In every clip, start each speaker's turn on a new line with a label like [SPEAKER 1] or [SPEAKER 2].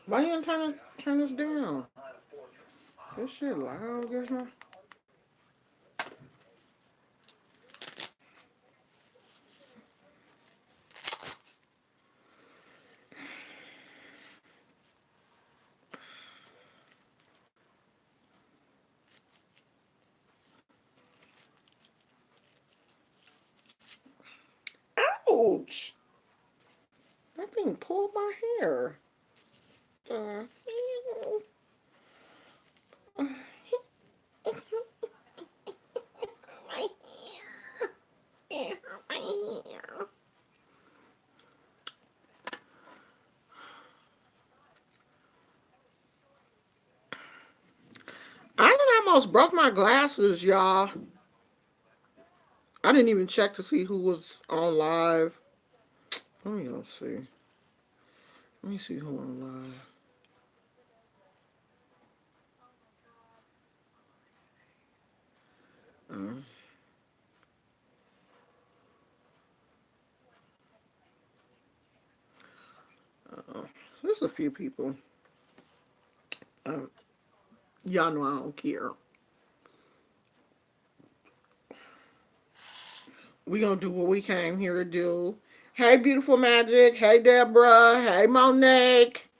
[SPEAKER 1] Why you ain't trying to turn this down? This shit loud, guess not. Ouch! That thing pulled my hair. Uh, my hair. My hair. I done almost broke my glasses, y'all. I didn't even check to see who was on live. Let me go see. Let me see who on live. Uh, there's a few people. Uh, y'all know I don't care. We gonna do what we came here to do. Hey, beautiful magic. Hey, Deborah. Hey, Monique.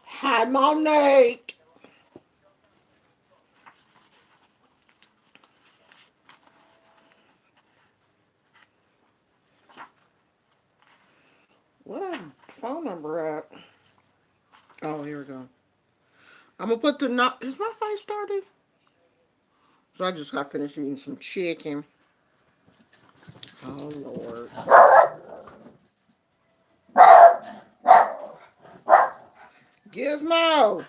[SPEAKER 1] Hi, Monique. What a phone number at? Oh, here we go. I'm gonna put the no. Is my face started? So I just got finished eating some chicken. Oh Lord. Gizmo.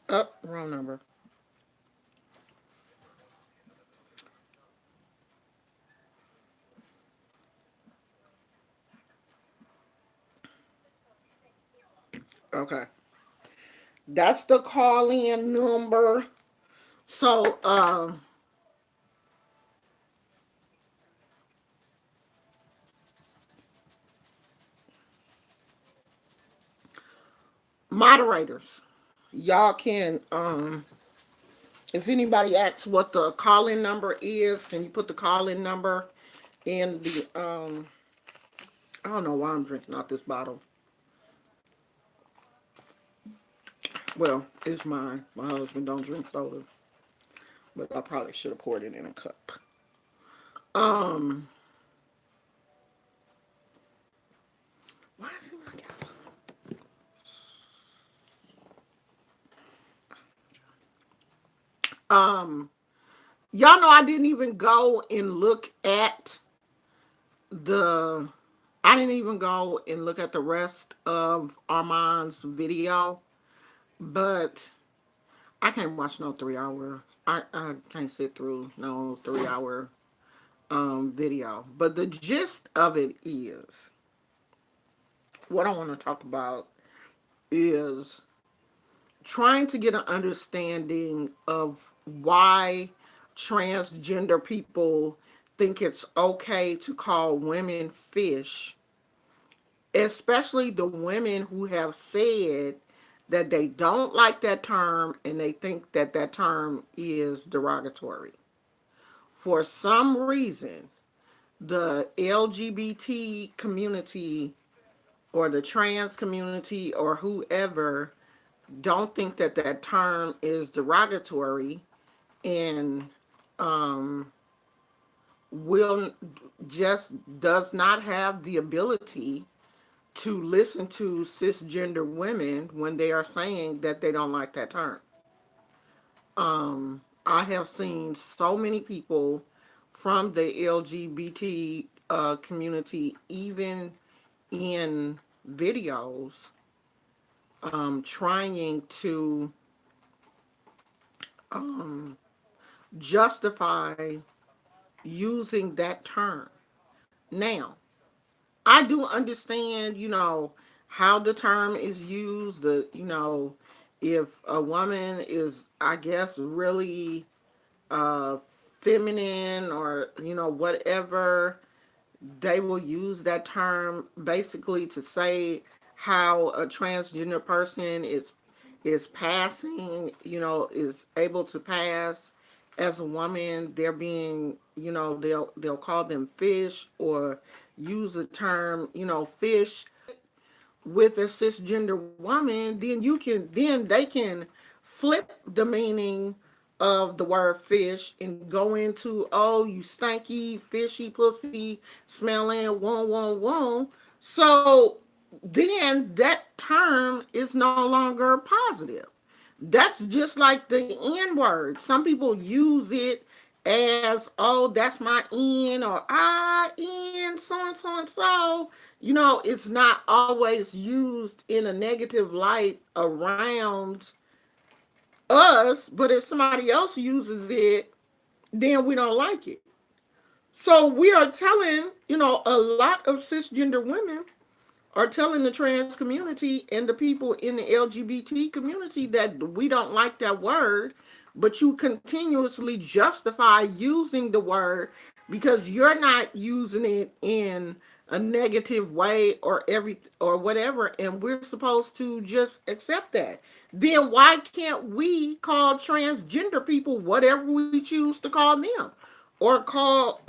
[SPEAKER 1] Oh, wrong number. Okay. That's the call in number. So, moderators, y'all can, if anybody asks what the call in number is, can you put the call in number in the, I don't know why I'm drinking out this bottle. Well, it's mine. My husband don't drink soda, but I probably should have poured it in a cup. Um, why is it like that? Um, y'all know I didn't even go and look at the. I didn't even go and look at the rest of Armand's video, but I can't watch no 3 hour. I can't sit through no 3 hour video. But the gist of it is what I want to talk about is trying to get an understanding of why transgender people think it's okay to call women fish, especially the women who have said that they don't like that term and they think that that term is derogatory. For some reason, the LGBT community or the trans community or whoever don't think that that term is derogatory and will just does not have the ability to listen to cisgender women when they are saying that they don't like that term. I have seen so many people from the LGBT community, even in videos, trying to justify using that term. Now, I do understand, how the term is used, the, If a woman is, I guess, really uh, feminine or, whatever, they will use that term basically to say how a transgender person is passing, is able to pass as a woman. They're being, they'll call them fish, or use a term, fish. With a cisgender woman, then they can flip the meaning of the word fish and go into, oh, you stanky, fishy, pussy, smelling, whoa, whoa, whoa. So then that term is no longer positive. That's just like the N word. Some people use it as, oh, that's my N, or I N, so and so and so. It's not always used in a negative light around us, but if somebody else uses it, then we don't like it. So we are telling, a lot of cisgender women are telling the trans community and the people in the LGBT community that we don't like that word, but you continuously justify using the word because you're not using it in a negative way or whatever, and we're supposed to just accept that. Then why can't we call transgender people whatever we choose to call them, or call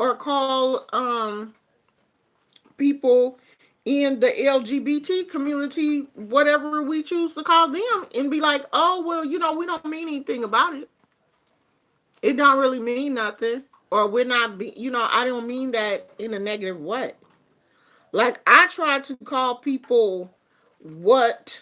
[SPEAKER 1] people in the LGBT community whatever we choose to call them, and be like, oh, well, we don't mean anything about it. It don't really mean nothing. Or we're not I don't mean that in a negative way. Like, I try to call people what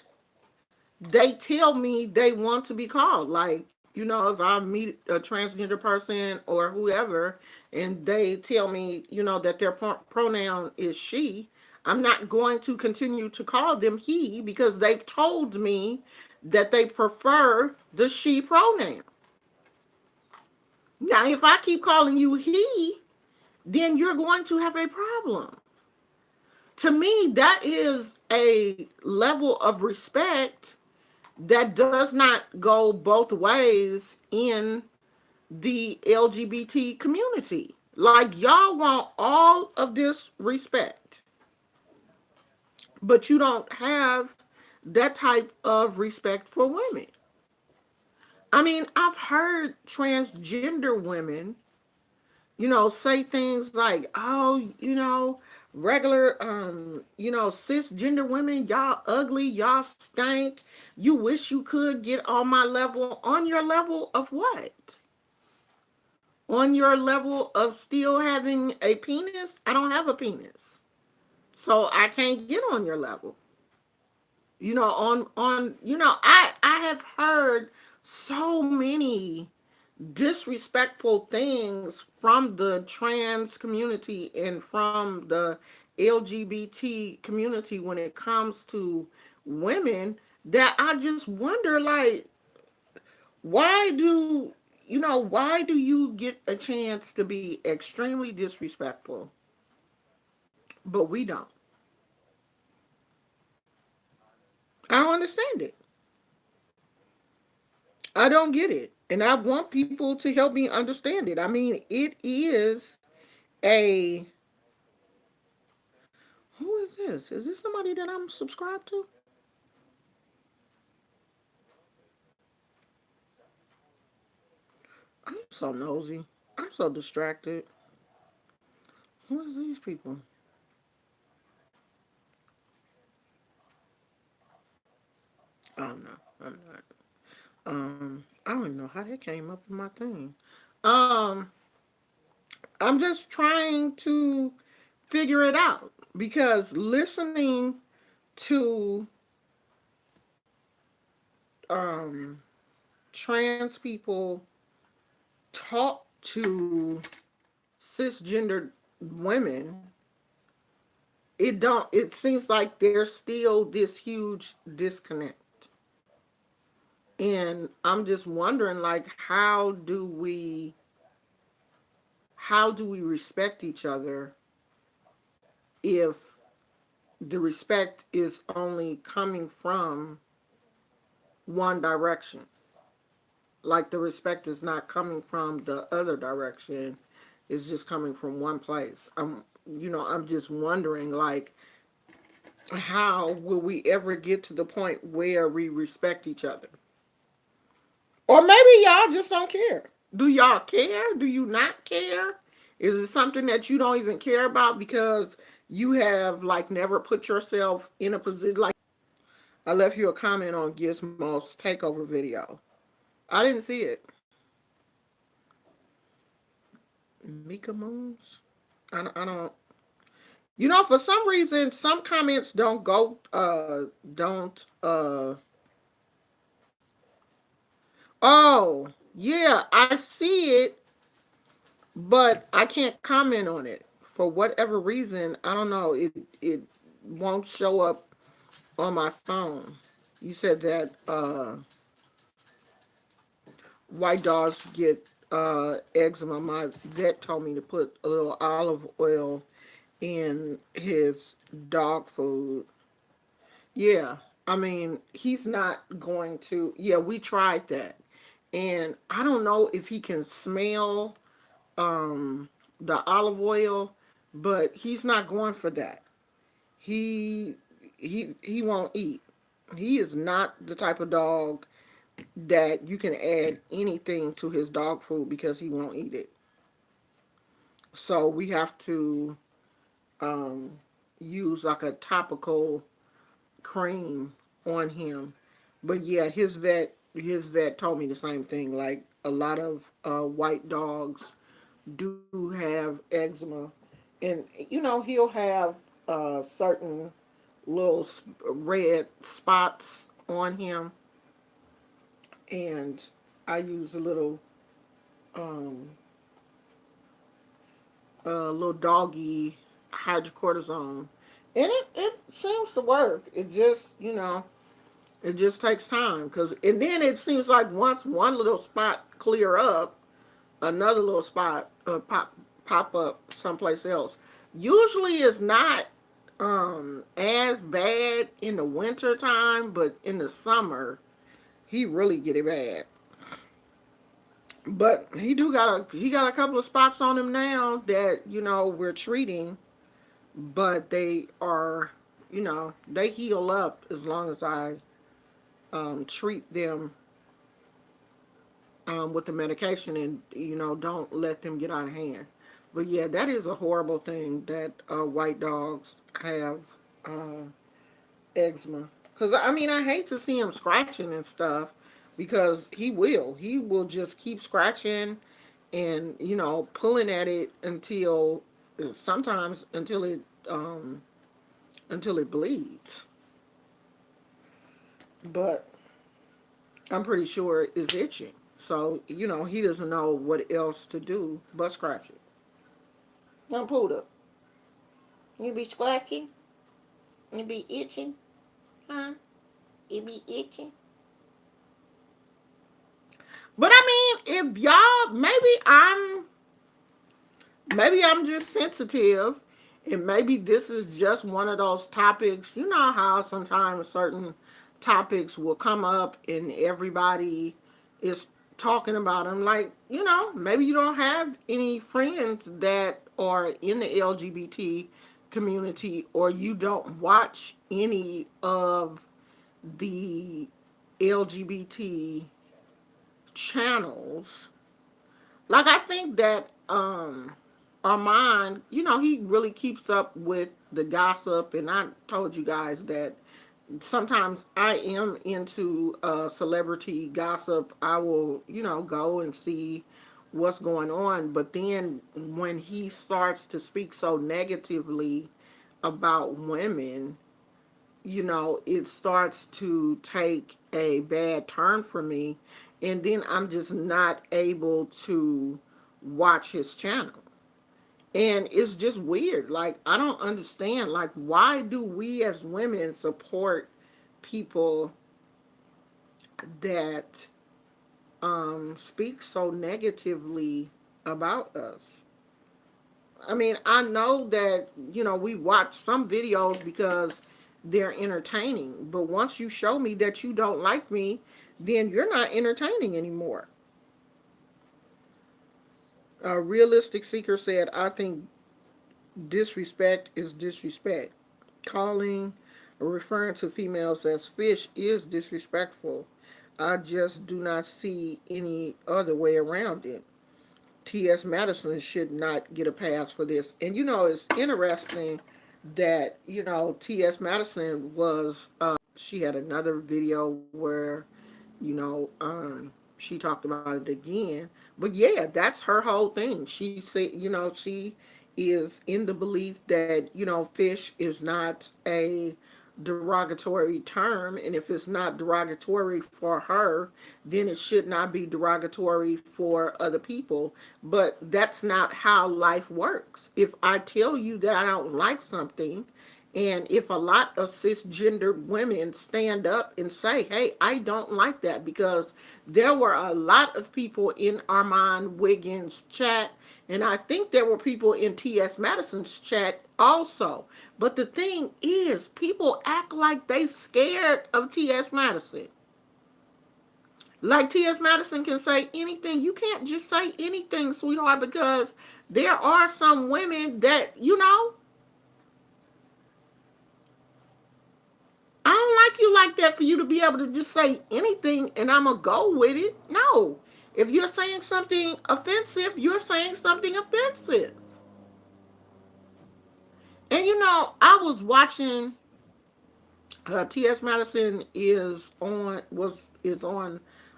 [SPEAKER 1] they tell me they want to be called. Like, if I meet a transgender person or whoever, and they tell me, that their pronoun is she, I'm not going to continue to call them he because they've told me that they prefer the she pronoun. Now, if I keep calling you he, then you're going to have a problem. To me, that is a level of respect that does not go both ways in the LGBT community. Like, y'all want all of this respect, but you don't have that type of respect for women. I mean, I've heard transgender women, say things like, oh, regular, cisgender women, y'all ugly, y'all stink. You wish you could get on my level. On your level of what? On your level of still having a penis? I don't have a penis. So I can't get on your level. I have heard so many disrespectful things from the trans community and from the LGBT community when it comes to women, that I just wonder, like, why do why do you get a chance to be extremely disrespectful, but we don't? I don't understand it. I don't get it. And I want people to help me understand it. I mean, it is a, who is this? Is this somebody that I'm subscribed to? I'm so nosy. I'm so distracted. Who is these people? Oh no, I'm not. I don't even know how that came up in my thing. Um, I'm just trying to figure it out because listening to um trans people talk to cisgender women, it seems like there's still this huge disconnect. And I'm just wondering, like, how do we respect each other if the respect is only coming from one direction. Like the respect is not coming from the other direction. It's just coming from one place. I'm just wondering, like, how will we ever get to the point where we respect each other? Or maybe y'all just don't care. Do y'all care? Do you not care? Is it something that you don't even care about because you have like never put yourself in a position like I left you a comment on Gizmo's takeover video. I didn't see it. Mika Moons? I don't for some reason some comments don't go don't oh, yeah, I see it, but I can't comment on it for whatever reason. I don't know. It won't show up on my phone. You said that white dogs get eczema. My vet told me to put a little olive oil in his dog food. Yeah, I mean, he's not going to. Yeah, we tried that, and I don't know if he can smell the olive oil, but he's not going for that. He he won't eat. He is not the type of dog that you can add anything to his dog food because he won't eat it. So we have to um, use like a topical cream on him. But yeah, his vet told me the same thing. Like a lot of white dogs do have eczema, and he'll have certain little red spots on him, and I use um, a little doggy hydrocortisone, and it seems to work. It just takes time, and then it seems like once one little spot clear up, another little spot pop up someplace else. Usually it's not as bad in the winter time, but in the summer he really get it bad. But he got a couple of spots on him now that we're treating, but they are they heal up as long as I treat them with the medication, and don't let them get out of hand. But yeah, that is a horrible thing that white dogs have uh, eczema. Because I mean, I hate to see him scratching and stuff, because he will just keep scratching and pulling at it until sometimes um, until it bleeds. But I'm pretty sure it's itching. So, he doesn't know what else to do but scratch it. Now, Puda, you be scratching? You be itching? Huh? You be itching? But I mean, if y'all, maybe I'm just sensitive, and maybe this is just one of those topics. You know how sometimes certain topics will come up and everybody is talking about them. Like, maybe you don't have any friends that are in the LGBT community, or you don't watch any of the LGBT channels. Like, I think that Armand, he really keeps up with the gossip, and I told you guys that sometimes I am into celebrity gossip. I will, go and see what's going on. But then when he starts to speak so negatively about women, it starts to take a bad turn for me. And then I'm just not able to watch his channel. And it's just weird. Like, I don't understand. Like, why do we as women support people that speak so negatively about us? I mean, I know that, we watch some videos because they're entertaining. But once you show me that you don't like me, then you're not entertaining anymore. A realistic seeker said, I think disrespect is disrespect. Calling or referring to females as fish is disrespectful. I just do not see any other way around it. T.S. Madison should not get a pass for this. And it's interesting that, T.S. Madison was, she had another video where, she talked about it again. But yeah, that's her whole thing. She said, she is in the belief that, fish is not a derogatory term, and if it's not derogatory for her, then it should not be derogatory for other people. But that's not how life works. If I tell you that I don't like something, and if a lot of cisgendered women stand up and say, hey, I don't like that, because there were a lot of people in Armand Wiggins' chat, and I think there were people in T.S. Madison's chat also. But the thing is, people act like they scared of T.S. Madison. Like T.S. Madison can say anything. You can't just say anything, sweetheart, because there are some women that, I don't like you like that for you to be able to just say anything and I'm going to go with it. No. If you're saying something offensive, you're saying something offensive. And I was watching T.S. Madison is on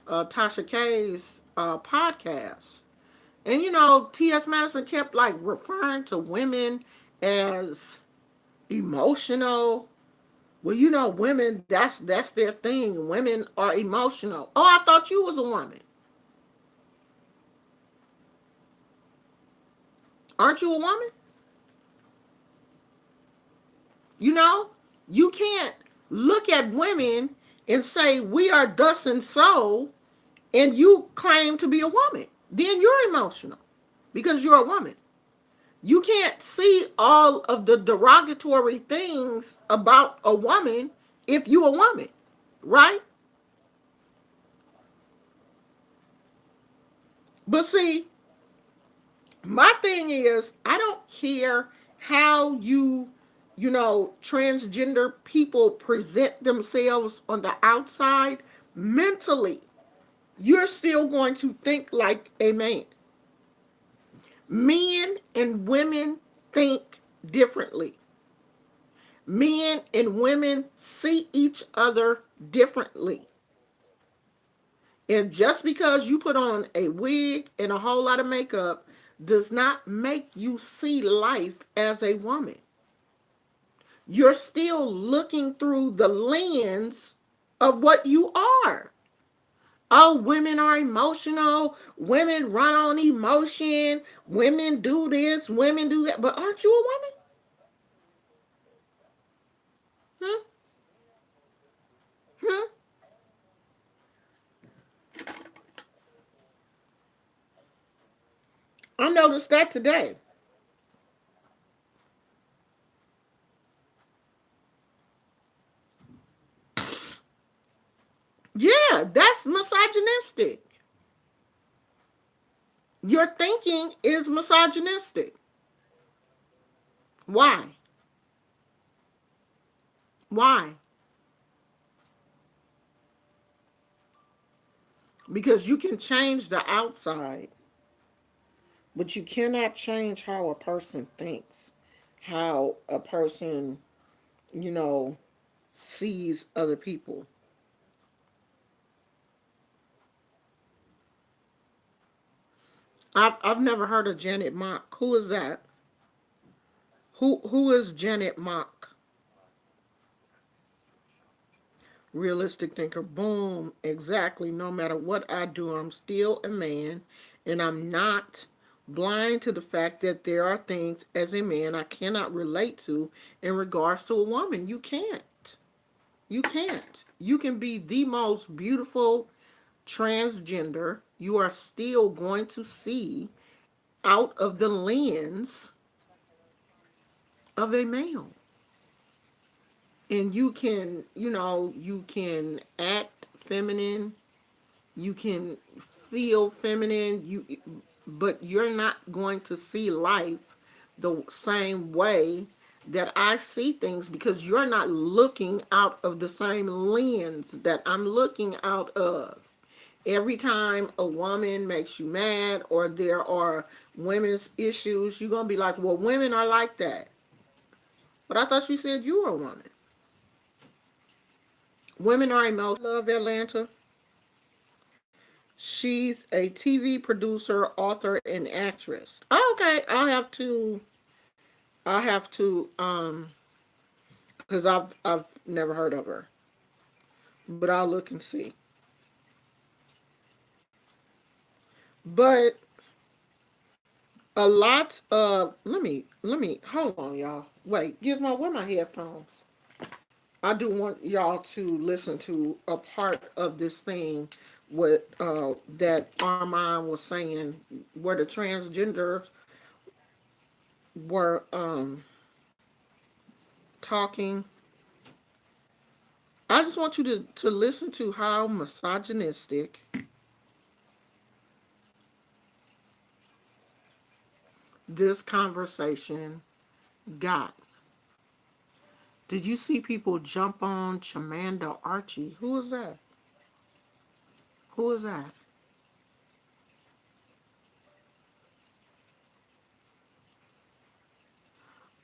[SPEAKER 1] Tasha K's podcast. And T.S. Madison kept like referring to women as emotional. Well, women, that's their thing. Women are emotional. Oh, I thought you was a woman. Aren't you a woman? You know, you can't look at women and say we are thus and so, and you claim to be a woman. Then you're emotional because you're a woman. You can't see all of the derogatory things about a woman if you're a woman, right? But see, my thing is, I don't care how transgender people present themselves on the outside. Mentally, you're still going to think like a man. Men and women think differently. Men and women see each other differently. And just because you put on a wig and a whole lot of makeup does not make you see life as a woman. You're still looking through the lens of what you are. Oh, women are emotional. Women run on emotion. Women do this. Women do that. But aren't you a woman? Hmm? Hmm? I noticed that today. Yeah, that's misogynistic. Your thinking is misogynistic. Why? Why? Because you can change the outside, but you cannot change how a person thinks, how a person, you know, sees other people. I've never heard of Janet Mock. Who is that? Who is Janet Mock? Realistic thinker. Boom. Exactly. No matter what I do, I'm still a man, and I'm not blind to the fact that there are things as a man I cannot relate to in regards to a woman. You can't. You can't. You can be the most beautiful transgender. You are still going to see out of the lens of a male. And you can, you can act feminine, you can feel feminine, but you're not going to see life the same way that I see things, because you're not looking out of the same lens that I'm looking out of. Every time a woman makes you mad or there are women's issues, you're going to be like, well, women are like that. But I thought you said you were a woman. Women are emotional. Love Atlanta. She's a TV producer, author, and actress. Oh, okay, because I've never heard of her, but I'll look and see. But a lot of let me hold on, y'all. Wait, Gizmo, where my headphones? I do want y'all to listen to a part of this thing, what that Armand was saying, where the transgenders were talking. I just want you to listen to how misogynistic this conversation got. Did you see people jump on Chamanda Archie? Who is that? Who is that?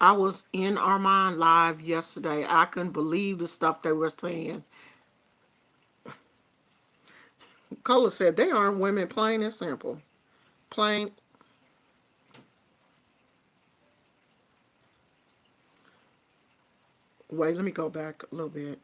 [SPEAKER 1] I was in Armand Live yesterday. I couldn't believe the stuff they were saying. Cola said they aren't women, plain and simple. Plain. Wait, let me go back a little bit.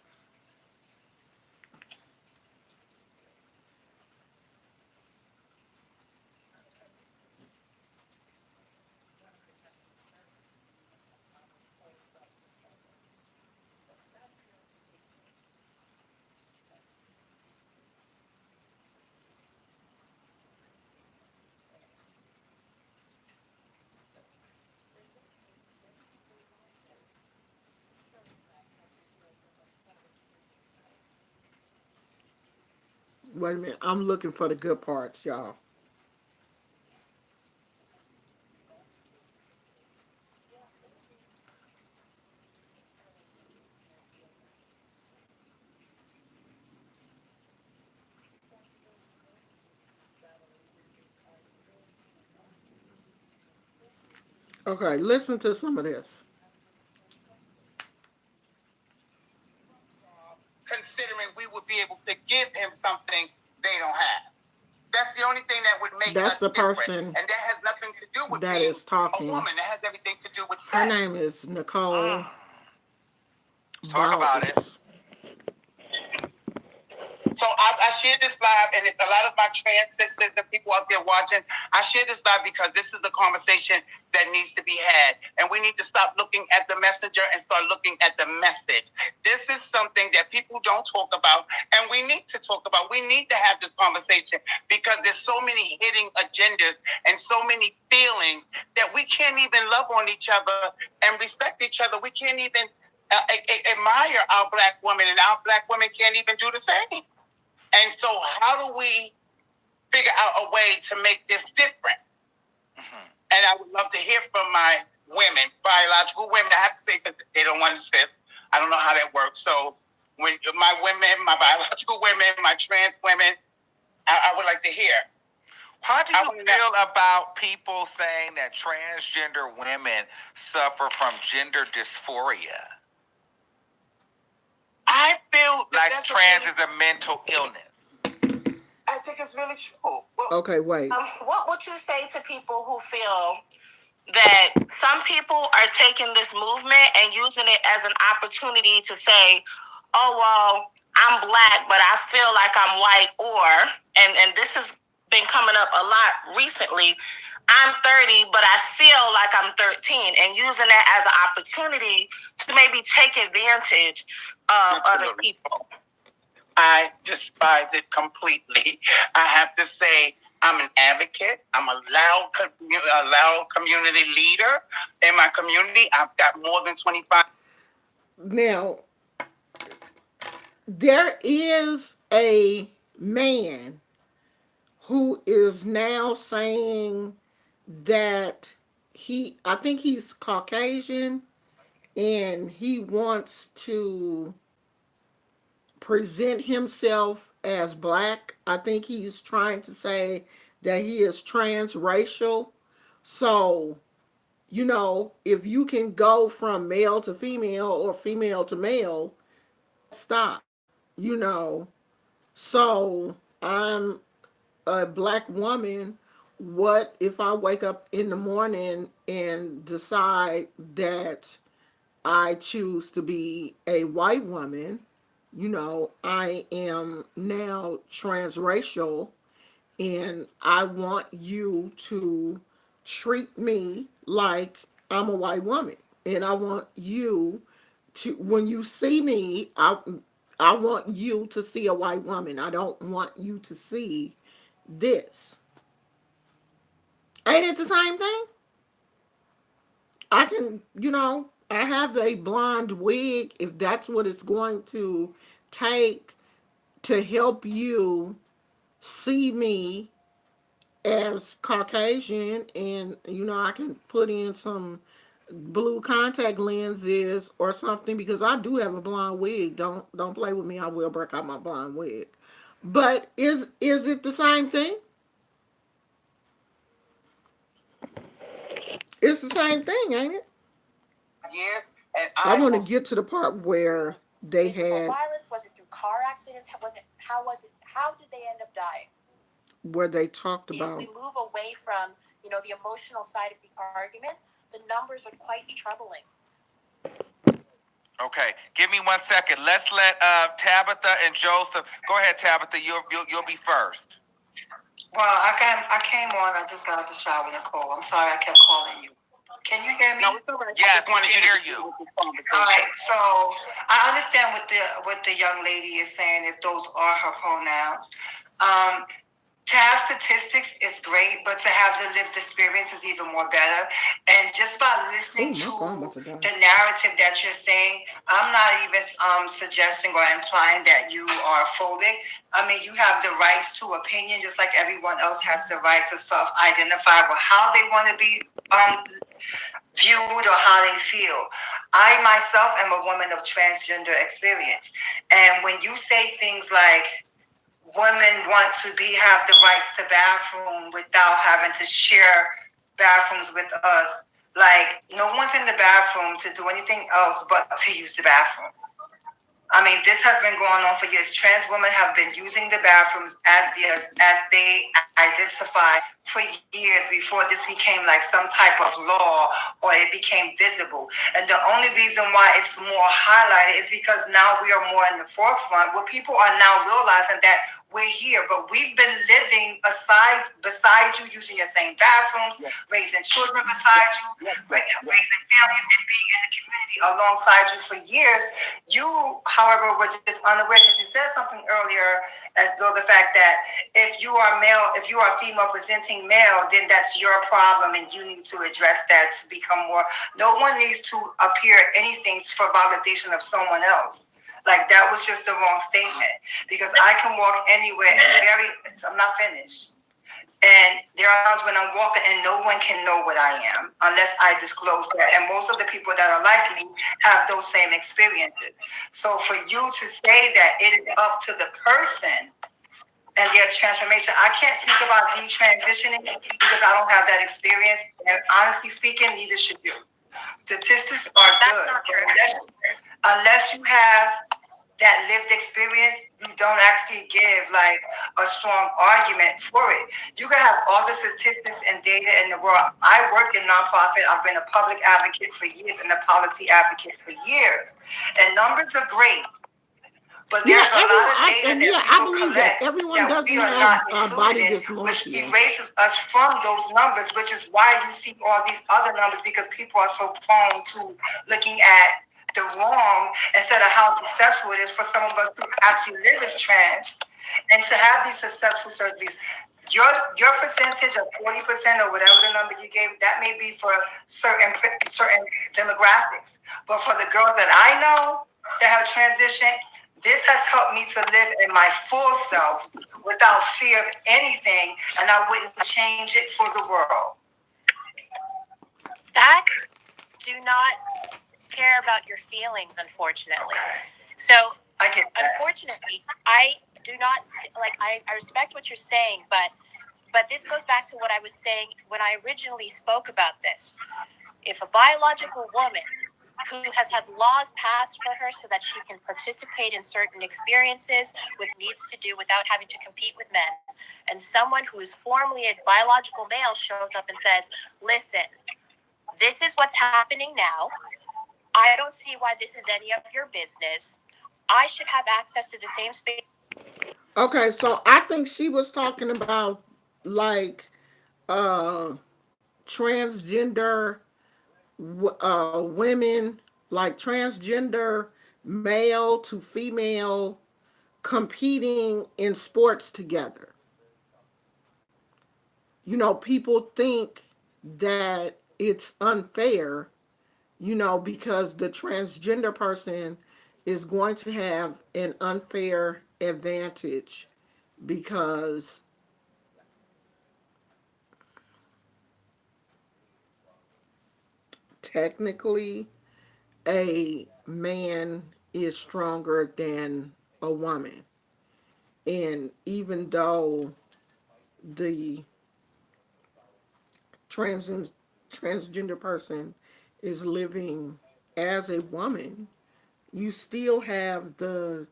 [SPEAKER 1] Wait a minute. I'm looking for the good parts, y'all. Okay, listen to some of this.
[SPEAKER 2] Considering we would be able to give him something they don't have. That's the only thing that would make
[SPEAKER 1] That's
[SPEAKER 2] us
[SPEAKER 1] the
[SPEAKER 2] different.
[SPEAKER 1] person
[SPEAKER 2] And that has nothing to do with
[SPEAKER 1] that
[SPEAKER 2] being
[SPEAKER 1] is
[SPEAKER 2] a
[SPEAKER 1] talking.
[SPEAKER 2] woman. That has everything to do with
[SPEAKER 1] Her
[SPEAKER 2] sex.
[SPEAKER 1] name is Nicole
[SPEAKER 2] Talk about it.
[SPEAKER 1] Bowles.
[SPEAKER 2] So I shared this live, and a lot of my trans sisters and people out there watching, I share this live because this is a conversation that needs to be had. And we need to stop looking at the messenger and start looking at the message. This is something that people don't talk about, and we need to talk about. We need to have this conversation because there's so many hidden agendas and so many feelings that we can't even love on each other and respect each other. We can't even admire our Black women, and our Black women can't even do the same. And so how do we figure out a way to make this different? Mm-hmm. And I would love to hear from my women, biological women. I have to say, because they don't want to sit. I don't know how that works. So when my women, my biological women, my trans women, I would like to hear. How do you feel about people saying that transgender women suffer from gender dysphoria? I feel like trans is a mental illness. I think it's really true. Well,
[SPEAKER 1] Okay, wait.
[SPEAKER 3] What would you say to people who feel that some people are taking this movement and using it as an opportunity to say, oh, well, I'm Black, but I feel like I'm white, and this has been coming up a lot recently, I'm 30, but I feel like I'm 13, and using that as an opportunity to maybe take advantage of other people.
[SPEAKER 2] I despise it completely. I have to say, I'm an advocate. I'm a loud community leader in my community. I've got more than 25.
[SPEAKER 1] Now, there is a man who is now saying that I think he's Caucasian, and he wants to present himself as black. I think he's trying to say that he is transracial. So, if you can go from male to female or female to male, stop. You know, so I'm a black woman. What if I wake up in the morning and decide that I choose to be a white woman? I am now transracial, and I want you to treat me like I'm a white woman. And I want you to, when you see me, I want you to see a white woman. I don't want you to see this. Ain't it the same thing? I can, I have a blonde wig if that's what it's going to take to help you see me as Caucasian, and I can put in some blue contact lenses or something, because I do have a blonde wig. Don't play with me. I will break out my blonde wig. But is it the same thing? It's the same thing, ain't it?
[SPEAKER 2] Years, and
[SPEAKER 1] I want to get to the part where they had
[SPEAKER 4] violence. Was it through car accidents? Was it? How did they end up dying?
[SPEAKER 1] where they talked
[SPEAKER 4] If
[SPEAKER 1] about.
[SPEAKER 4] we move away from the emotional side of the argument, the numbers are quite troubling.
[SPEAKER 5] Okay, give me 1 second. Let's let Tabitha and Joseph go ahead. Tabitha, you'll be first.
[SPEAKER 6] Well, I came on. I just got out the shower, Nicole. I'm sorry I kept calling you. Can you hear me?
[SPEAKER 2] No, it's all right.
[SPEAKER 5] Yes,
[SPEAKER 2] I just wanted
[SPEAKER 5] we can
[SPEAKER 2] to
[SPEAKER 5] hear
[SPEAKER 2] get
[SPEAKER 5] you.
[SPEAKER 6] All right. So I understand what the young lady is saying, if those are her pronouns. To have statistics is great, but to have the lived experience is even more better. And just by listening to the narrative that you're saying, I'm not even suggesting or implying that you are phobic. I mean, you have the rights to opinion, just like everyone else has the right to self-identify with how they want to be viewed or how they feel. I myself am a woman of transgender experience. And when you say things like, women want to have the rights to bathroom without having to share bathrooms with us. Like, no one's in the bathroom to do anything else but to use the bathroom. I mean, this has been going on for years. Trans women have been using the bathrooms as they identify for years before this became like some type of law or it became visible. And the only reason why it's more highlighted is because now we are more in the forefront, where people are now realizing that we're here, but we've been living beside you, using your same bathrooms, raising children beside you, raising families, and being in the community alongside you for years. You, however, were just unaware, because you said something earlier, as though the fact that if you are female presenting male, then that's your problem and you need to address that to become more. No one needs to appear anything for validation of someone else. Like, that was just the wrong statement, because I can walk anywhere and I'm not finished. And there are times when I'm walking and no one can know what I am unless I disclose that. And most of the people that are like me have those same experiences. So for you to say that it is up to the person and their transformation, I can't speak about detransitioning because I don't have that experience. And honestly speaking, neither should you. Statistics are good.
[SPEAKER 4] That's not true.
[SPEAKER 6] Unless you have that lived experience, you don't actually give like a strong argument for it. You can have all the statistics and data in the world. I work in nonprofit. I've been a public advocate for years and a policy advocate for years. And numbers are great. But there's a lot of data
[SPEAKER 1] I believe that everyone doesn't have body
[SPEAKER 6] which
[SPEAKER 1] dysmorphia.
[SPEAKER 6] erases us from those numbers, which is why you see all these other numbers, because people are so prone to looking at the wrong instead of how successful it is for some of us to actually live as trans and to have these successful surgeries. Your percentage of 40% or whatever the number you gave, that may be for certain demographics. But for the girls that I know that have transitioned, This has helped me to live in my full self without fear of anything, and I wouldn't change it for the world.
[SPEAKER 4] Facts do not care about your feelings, unfortunately. So,
[SPEAKER 6] I get that.
[SPEAKER 4] unfortunately, I do not like. I respect what you're saying, but this goes back to what I was saying when I originally spoke about this. If a biological woman who has had laws passed for her so that she can participate in certain experiences with needs to do without having to compete with men, and someone who is formerly a biological male shows up and says, listen, this is what's happening now. I don't see why this is any of your business. I should have access to the same space.
[SPEAKER 1] Okay, so I think she was talking about like uh transgender women, like transgender male to female competing in sports together. People think that it's unfair, because the transgender person is going to have an unfair advantage because technically a man is stronger than a woman. And even though the trans transgender person is living as a woman, you still have the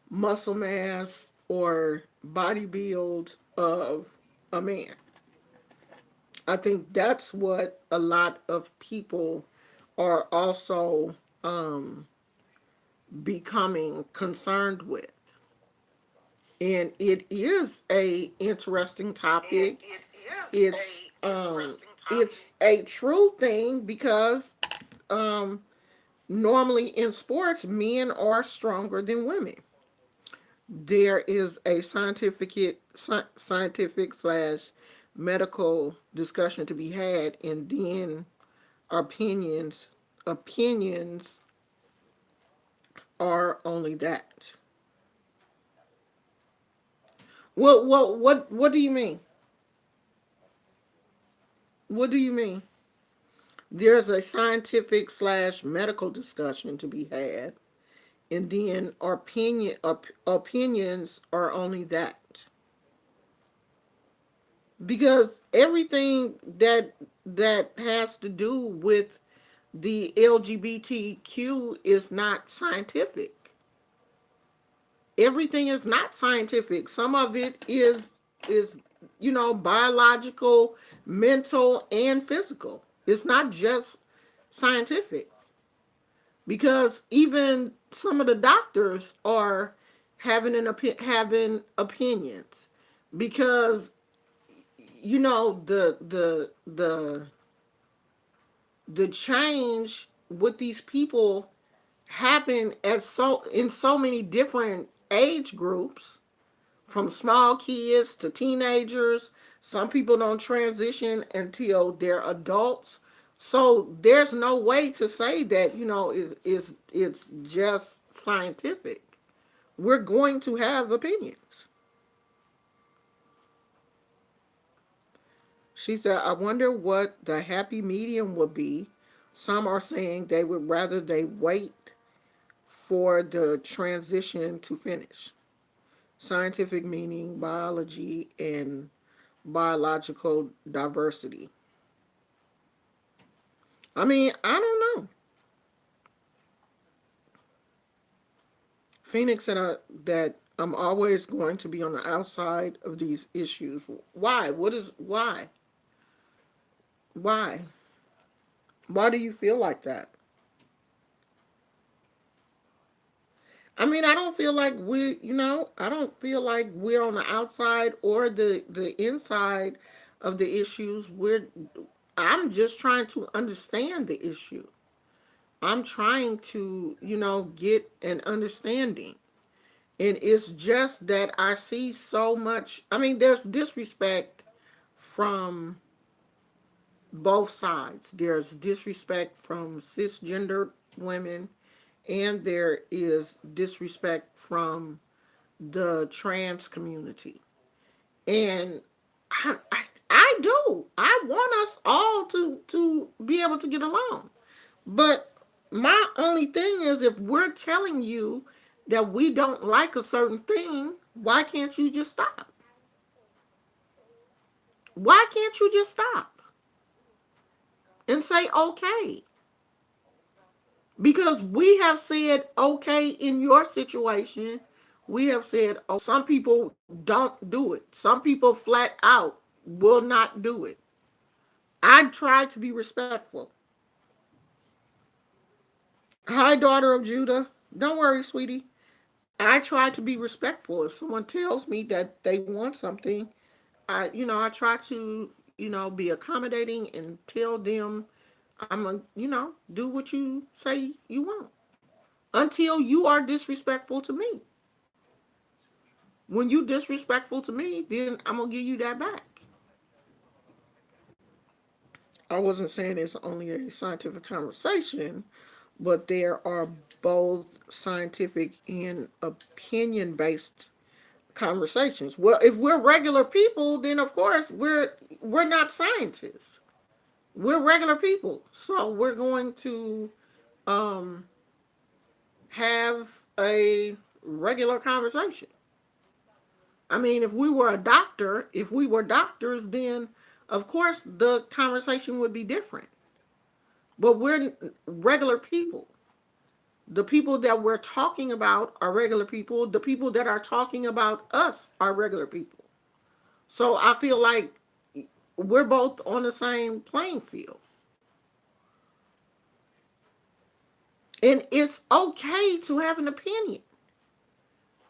[SPEAKER 1] muscle mass or body build of a man. I think that's what a lot of people are also becoming concerned with. And it is a interesting topic. It's a true thing because normally in sports men are stronger than women. There is a scientific slash medical discussion to be had, and then opinions are only that. What do you mean? What do you mean? There's a scientific slash medical discussion to be had, and then opinions are only that. Because everything that has to do with the LGBTQ is not scientific. Everything is not scientific. Some of it is biological, mental, and physical. It's not just scientific. Because even some of the doctors are having opinions because the change with these people happen in so many different age groups, from small kids to teenagers. Some people don't transition until they're adults. So there's no way to say that it's just scientific. We're going to have opinions. She said, I wonder what the happy medium would be. Some are saying they would rather they wait for the transition to finish. Scientific meaning biology and biological diversity. I mean, I don't know. Phoenix said that I'm always going to be on the outside of these issues. Why? Why? Why? Why do you feel like that? I mean, I don't feel like I don't feel like we're on the outside or the inside of the issues. I'm just trying to understand the issue. I'm trying to, get an understanding. And it's just that I see so much. I mean, there's disrespect from both sides. There's disrespect from cisgender women, and there is disrespect from the trans community. And I do. I want us all to be able to get along. But my only thing is, if we're telling you that we don't like a certain thing, why can't you just stop? Why can't you just stop and say okay? Because we have said okay in your situation. We have said, oh, some people don't do it. Some people flat out will not do it. I try to be respectful. Hi, daughter of Judah. Don't worry, sweetie. I try to be respectful. If someone tells me that they want something, I try to, be accommodating and tell them I'm gonna, do what you say you want until you are disrespectful to me. When you disrespectful to me, then I'm gonna give you that back. I wasn't saying it's only a scientific conversation, but there are both scientific and opinion based conversations. Well, if we're regular people, then of course we're not scientists. We're regular people, so we're going to um, have a regular conversation. I mean, if we were doctors, then of course the conversation would be different. But we're regular people. The people that we're talking about are regular people. The people that are talking about us are regular people. So I feel like we're both on the same playing field. And it's okay to have an opinion.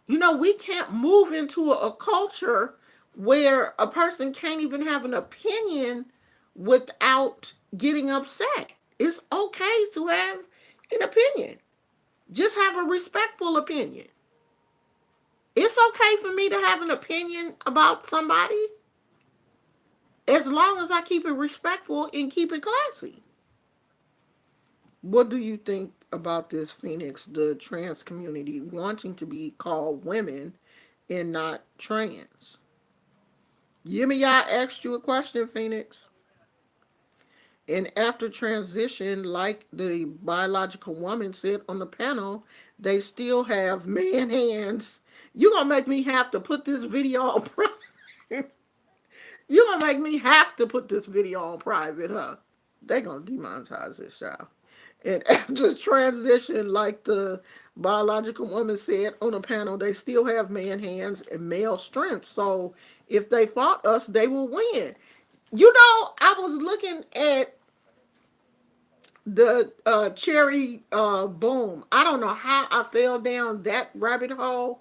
[SPEAKER 1] We can't move into a culture where a person can't even have an opinion without getting upset. It's okay to have an opinion. Just have a respectful opinion. It's okay for me to have an opinion about somebody as long as I keep it respectful and keep it classy. What do you think about this, Phoenix? The trans community wanting to be called women and not trans. Yimmy, I asked you a question, Phoenix. And after transition, like the biological woman said on the panel, they still have man hands. You gonna make me have to put this video on private. You gonna make me have to put this video on private, huh? They gonna demonetize this, child. And after transition, like the biological woman said on the panel, they still have man hands and male strength. So if they fought us, they will win. I was looking at the cherry boom. I don't know how I fell down that rabbit hole,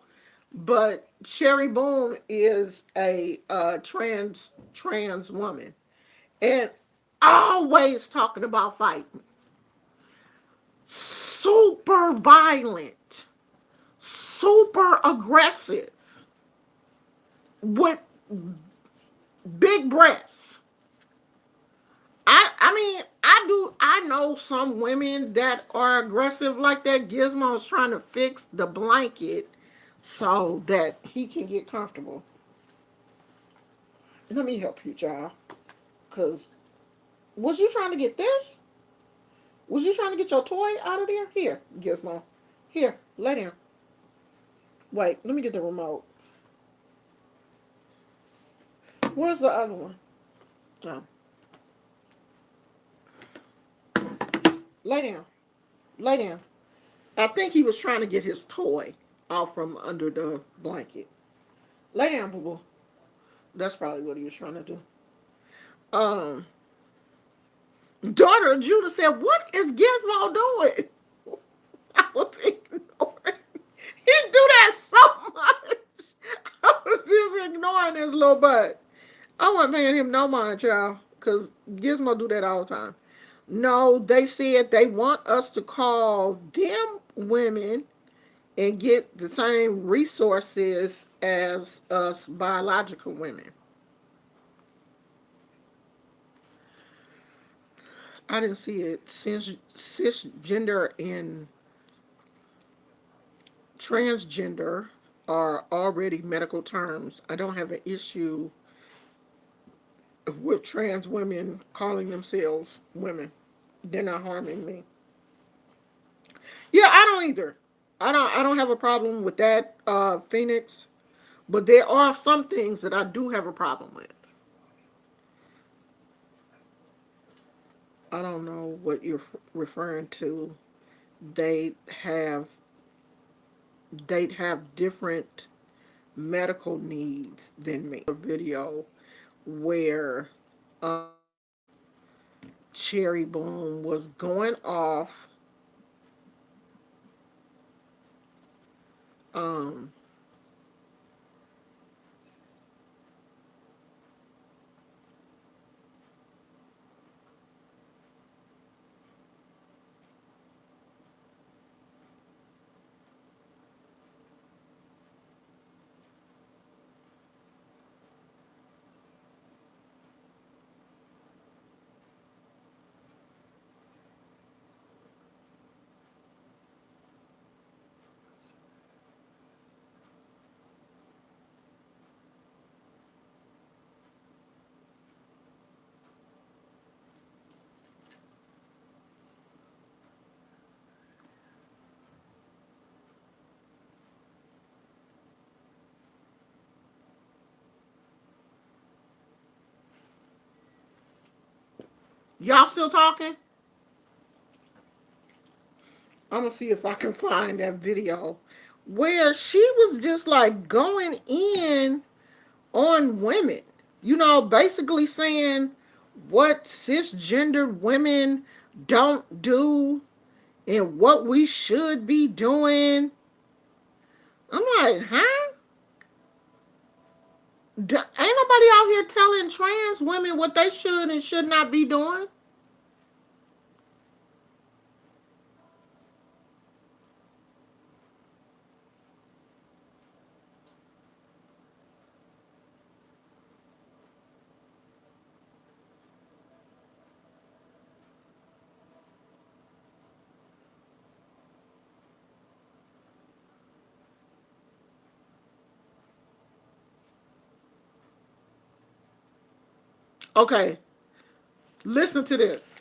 [SPEAKER 1] but Cherry Boom is a trans woman, and always talking about fighting. Super violent, super aggressive, with big breasts. I know some women that are aggressive like that. Gizmo's trying to fix the blanket so that he can get comfortable. Let me help you, child. Cause was you trying to get this? Was you trying to get your toy out of there? Here, Gizmo. Here, lay down. Wait, let me get the remote. Where's the other one? Oh. Lay down. Lay down. I think he was trying to get his toy out from under the blanket. Lay down, boo boo. That's probably what he was trying to do. Um, Daughter of Judah said, "What is Gizmo doing?" I was ignoring. He do that so much. I was just ignoring his little butt. I wasn't paying him no mind, y'all, because Gizmo do that all the time. No, they said they want us to call them women and get the same resources as us biological women. I didn't see it. Cisgender and transgender are already medical terms. I don't have an issue with trans women calling themselves women. They're not harming me. Yeah, I don't either. I don't have a problem with that, Phoenix. But there are some things that I do have a problem with. I don't know what you're referring to. They have they have different medical needs than me. A video where Cherry Boom was going off um y'all still talking? I'm gonna see if I can find that video where she was just like going in on women. Basically saying what cisgendered women don't do and what we should be doing. I'm like, huh? Ain't nobody out here telling trans women what they should and should not be doing. Okay, listen to this.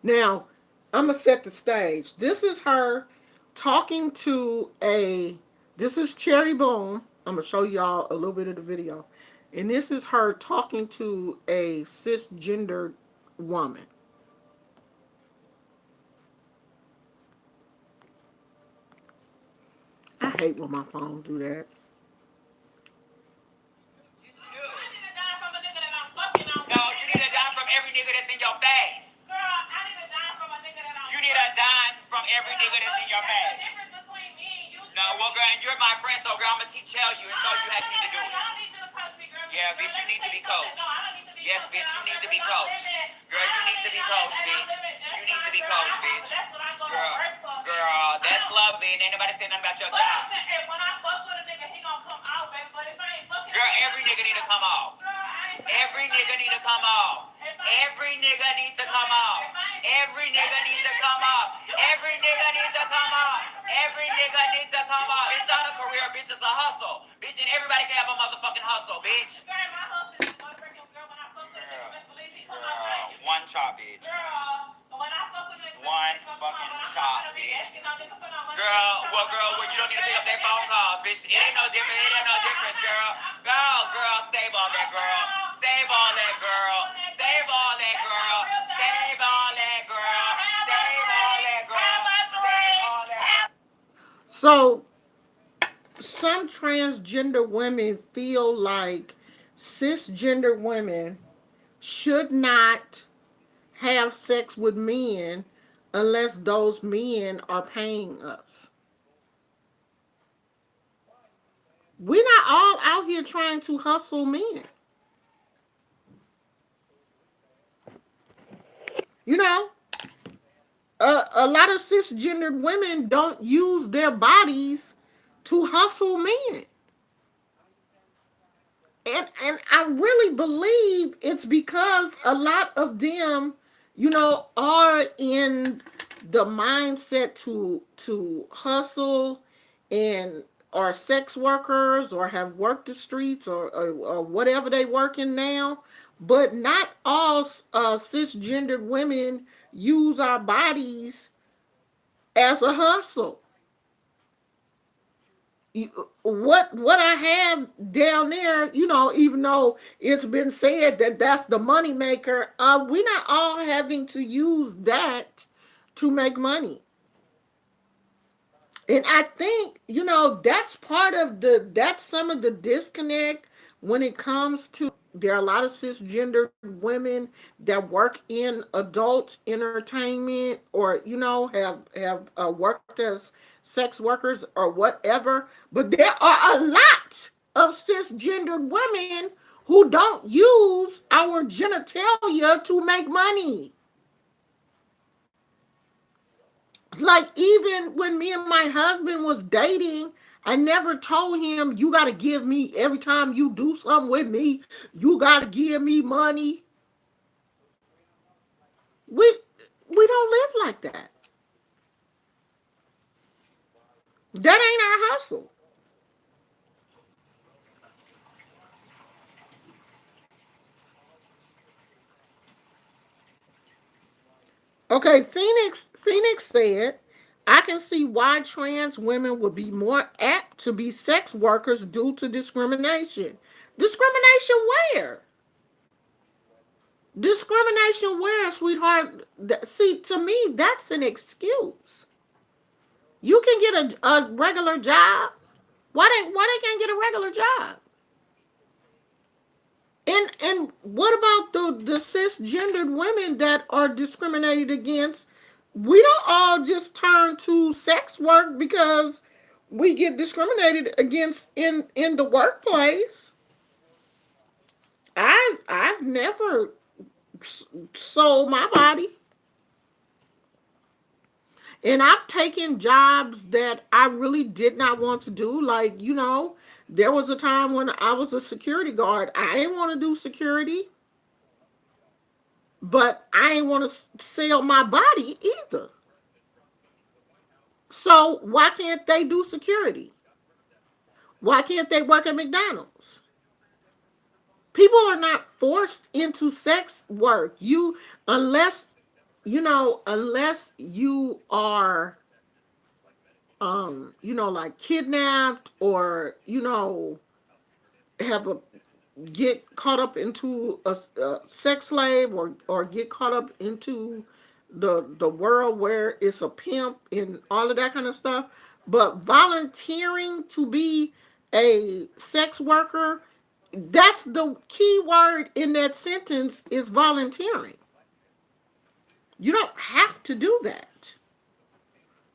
[SPEAKER 1] Now, I'm going to set the stage. This is her talking to this is Cherry Boom. I'm going to show y'all a little bit of the video. And this is her talking to a cisgendered woman. I hate when my phone do that.
[SPEAKER 5] No, you need a dime from every nigga that's in your face.
[SPEAKER 3] Girl, I need a dime from a nigga that I'm
[SPEAKER 5] You need a dime from every nigga that's in your face.
[SPEAKER 3] difference between me and you.
[SPEAKER 5] No, well, girl, and you're my friend, so girl, I'm gonna tell you and show you how you need to do
[SPEAKER 3] I
[SPEAKER 5] it.
[SPEAKER 3] don't need you to coach me, girl.
[SPEAKER 5] Yeah, bitch, you need to be coached.
[SPEAKER 3] No, I don't need to be
[SPEAKER 5] Yes,
[SPEAKER 3] coached.
[SPEAKER 5] bitch, you need to be
[SPEAKER 3] I'm
[SPEAKER 5] coached.
[SPEAKER 3] living.
[SPEAKER 5] Girl, you need to be coached, bitch. You need to be coached, bitch.
[SPEAKER 3] That's what I go to
[SPEAKER 5] Girl,
[SPEAKER 3] work for.
[SPEAKER 5] girl, that's lovely, and ain't nobody saying nothing about your
[SPEAKER 3] But I
[SPEAKER 5] job.
[SPEAKER 3] said, hey, when I fuck with a nigga, he gonna come out, baby. But if I ain't fucking
[SPEAKER 5] Girl, every nigga need to come off.
[SPEAKER 3] Girl, I ain't
[SPEAKER 5] Every nigga need to come off. Every nigga need to come off. Every nigga need to come off. Every nigga need to come off. Every nigga need to come off. It's not a career, bitch. It's a hustle. Bitch, and everybody can have a motherfucking hustle, bitch.
[SPEAKER 3] Girl, my hustle is motherfucking girl. When I fuck with a nigga, best believe he come out right.
[SPEAKER 5] One chop, bitch.
[SPEAKER 3] Girl, when I fuck with a nigga,
[SPEAKER 5] One fucking chop, bitch. Girl, well, you don't need to pick up their phone calls, bitch. It ain't no different. It ain't no difference, girl. Girl, save all that, girl. Save all that, girl. Save all that, girl. Save all that, girl. Save all that, girl. Save all that.
[SPEAKER 1] So, some transgender women feel like cisgender women should not have sex with men unless those men are paying us. We're not all out here trying to hustle men. You know, a lot of cisgendered women don't use their bodies to hustle men. And I really believe it's because a lot of them, are in the mindset to hustle and are sex workers or have worked the streets or whatever they working now. But not all cisgendered women use our bodies as a hustle. What I have down there, even though it's been said that that's the money maker, we're not all having to use that to make money. And I think, that's some of the disconnect when it comes to, there are a lot of cisgender women that work in adult entertainment or, have worked as sex workers or whatever. But there are a lot of cisgendered women who don't use our genitalia to make money. Like, even when me and my husband was dating, I never told him, you got to give me, every time you do something with me, you got to give me money. We don't live like that. That ain't our hustle. Okay, Phoenix said, I can see why trans women would be more apt to be sex workers due to discrimination. Discrimination where? Discrimination where, sweetheart? See, to me, that's an excuse. You can get a regular job. Why they can't get a regular job? And what about the cisgendered women that are discriminated against? We don't all just turn to sex work because we get discriminated against in the workplace. I've never sold my body. And I've taken jobs that I really did not want to do. Like, there was a time when I was a security guard. I didn't want to do security, but I didn't want to sell my body either. So why can't they do security? Why can't they work at McDonald's? People are not forced into sex work. Unless, unless you are like kidnapped or, have a get caught up into a sex slave or get caught up into the world where it's a pimp and all of that kind of stuff. But volunteering to be a sex worker, that's the key word in that sentence, is volunteering. You don't have to do that.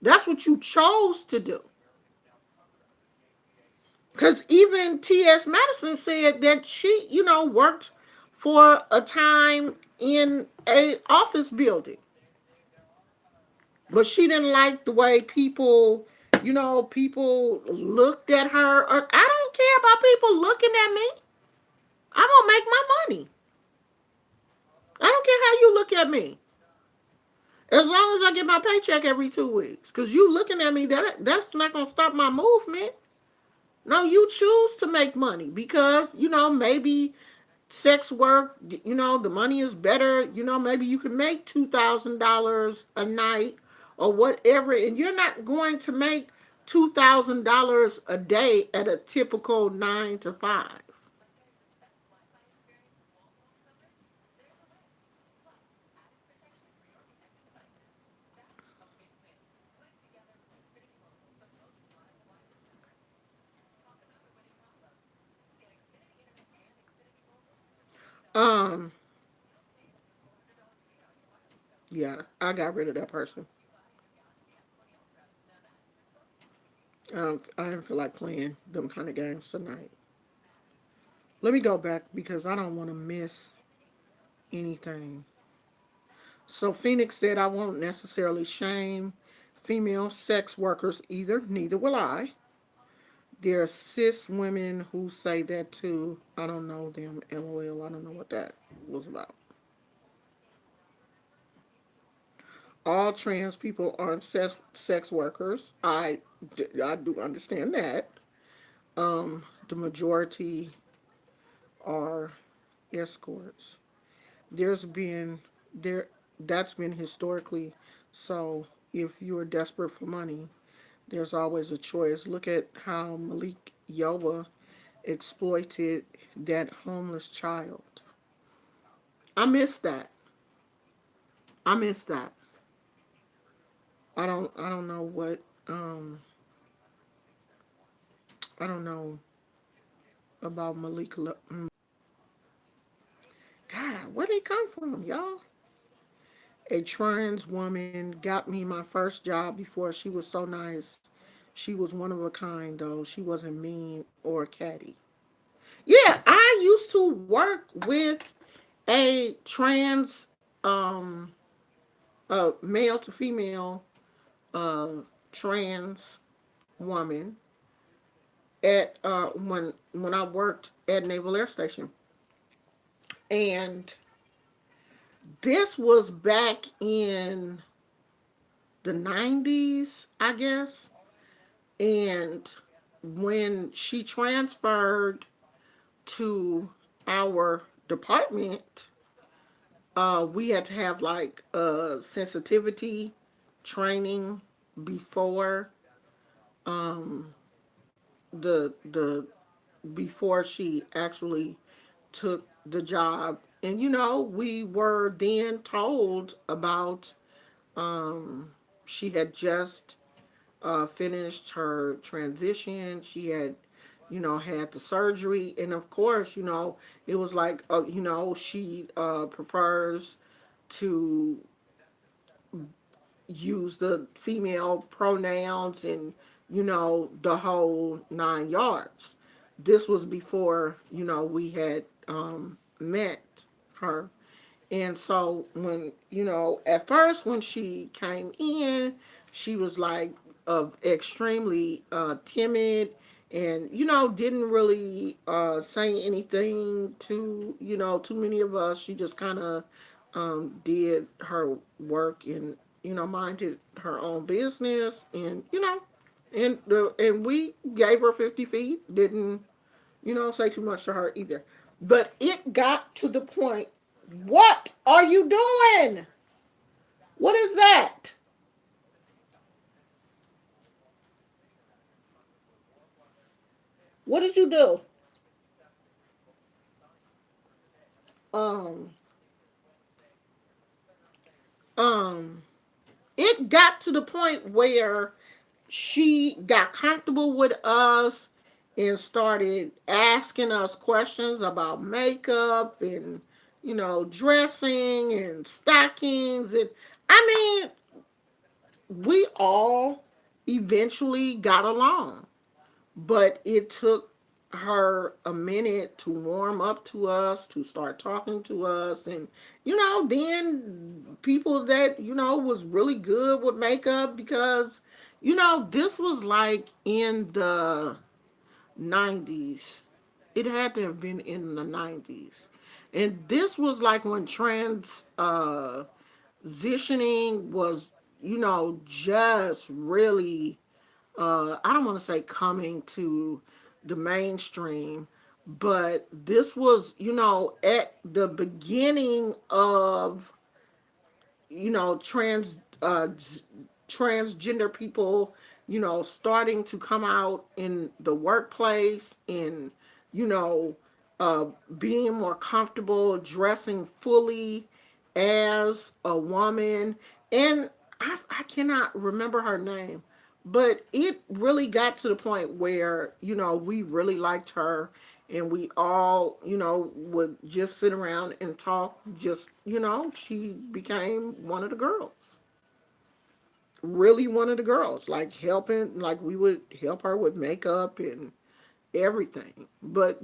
[SPEAKER 1] That's what you chose to do. Because even T.S. Madison said that she, worked for a time in a office building. But she didn't like the way people looked at her. Or, I don't care about people looking at me. I'm going to make my money. I don't care how you look at me. As long as I get my paycheck every 2 weeks. Because you looking at me, that's not going to stop my movement. No, you choose to make money because, maybe sex work, the money is better. Maybe you can make $2,000 a night or whatever. And you're not going to make $2,000 a day at a typical 9 to 5. Um, yeah, I got rid of that person. I didn't feel like playing them kind of games tonight. Let me go back because I don't want to miss anything. So Phoenix said, I won't necessarily shame female sex workers either. Neither will I. There are cis women who say that too. I don't know them. LOL. I don't know what that was about. All trans people aren't sex workers. I do understand that. The majority are escorts. There's been there that's been historically so. If you're desperate for money, there's always a choice. Look at how Malik Yoba exploited that homeless child. I miss that. I miss that. I don't know what I don't know about God, where did he come from, y'all? A trans woman got me my first job before. She was so nice. She was one of a kind though. She wasn't mean or catty. Yeah, I used to work with a trans male to female uh trans woman at when I worked at Naval Air Station. And this was back in the 90s, I guess. And when she transferred to our department, we had to have like sensitivity training before the before she actually took the job. And we were then told about she had just finished her transition. She had, had the surgery. And of course, it was like, she prefers to use the female pronouns and, the whole 9 yards. This was before, we had met her. And so when, at first when she came in, she was like extremely timid and, didn't really say anything to, too many of us. She just kind of did her work and, minded her own business and, and we gave her 50 feet, didn't, say too much to her either. But it got to the point, what are you doing? What is that? What did you do? Um, um, it got to the point where she got comfortable with us and started asking us questions about makeup and, dressing and stockings. And I mean, we all eventually got along. But it took her a minute to warm up to us, to start talking to us. And, then people that, was really good with makeup because, this was like in the 90s. It had to have been in the 90s. And this was like when transitioning was, just really I don't want to say coming to the mainstream, but this was, at the beginning of, transgender people, starting to come out in the workplace and, you know, uh, being more comfortable dressing fully as a woman. And I cannot remember her name, but it really got to the point where, we really liked her and we all, would just sit around and talk. Just, she became one of the girls. Really one of the girls. Like helping, like we would help her with makeup and everything. But,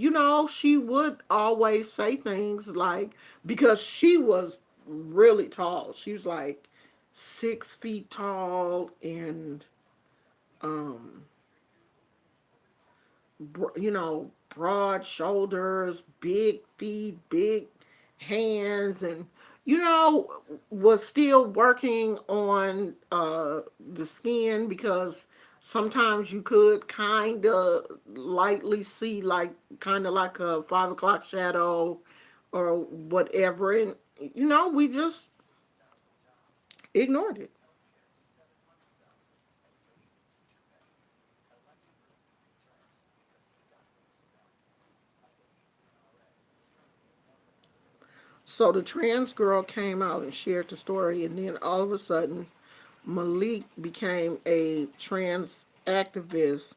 [SPEAKER 1] she would always say things like, because she was really tall. She was like 6 feet tall and, um, broad shoulders, big feet, big hands, and you know, was still working on the skin because sometimes you could kind of lightly see, like, kind of like a 5 o'clock shadow or whatever. And, you know, we just ignored it. So the trans girl came out and shared the story, and then all of a sudden, Malik became a trans activist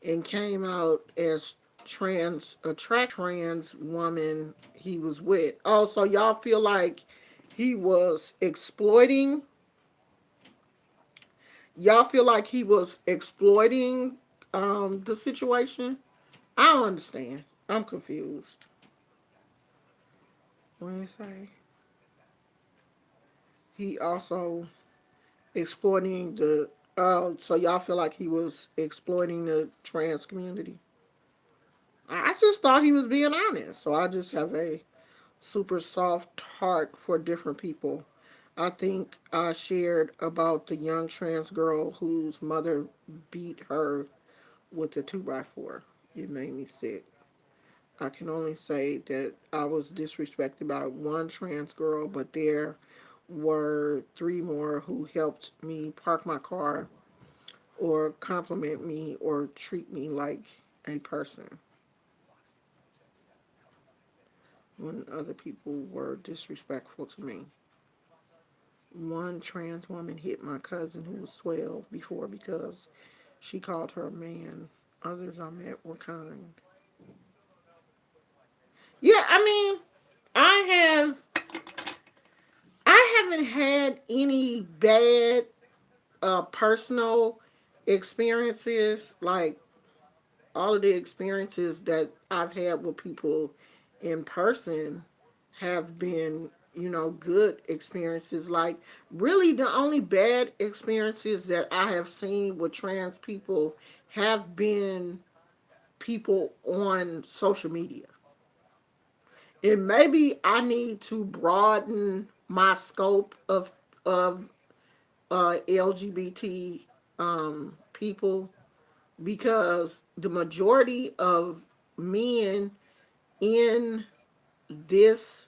[SPEAKER 1] and came out as trans trans woman he was with. Oh, so y'all feel like he was exploiting? Y'all feel like he was exploiting the situation? I don't understand. I'm confused. What do you say? He also exploiting the. Oh, so y'all feel like he was exploiting the trans community? I just thought he was being honest. So I just have a super soft heart for different people. I think I shared about the young trans girl whose mother beat her with a 2x4. It made me sick. I can only say that I was disrespected by one trans girl, but there were three more who helped me park my car or compliment me or treat me like a person when other people were disrespectful to me. One trans woman hit my cousin who was 12 before because she called her a man. Others I met were kind. Yeah, I mean, I have I haven't had any bad personal experiences, like all of the experiences that I've had with people in person have been, you know, good experiences. Like, really, the only bad experiences that I have seen with trans people have been people on social media. And maybe I need to broaden my scope of LGBT people, because the majority of men in this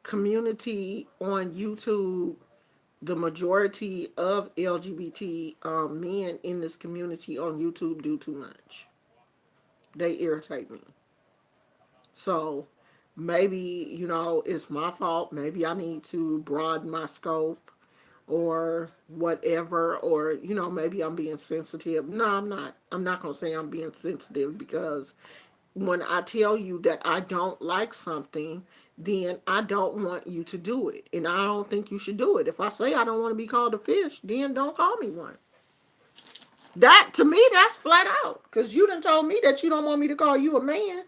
[SPEAKER 1] community on YouTube, the majority of LGBT men in this community on YouTube do too much. They irritate me. So maybe, you know, it's my fault. Maybe I need to broaden my scope or whatever, or, you know, maybe I'm being sensitive. No, I'm not. I'm not going to say I'm being sensitive, because when I tell you that I don't like something, then I don't want you to do it. And I don't think you should do it. If I say I don't want to be called a fish, then don't call me one. That, to me, that's flat out. Because you done told me that you don't want me to call you a man.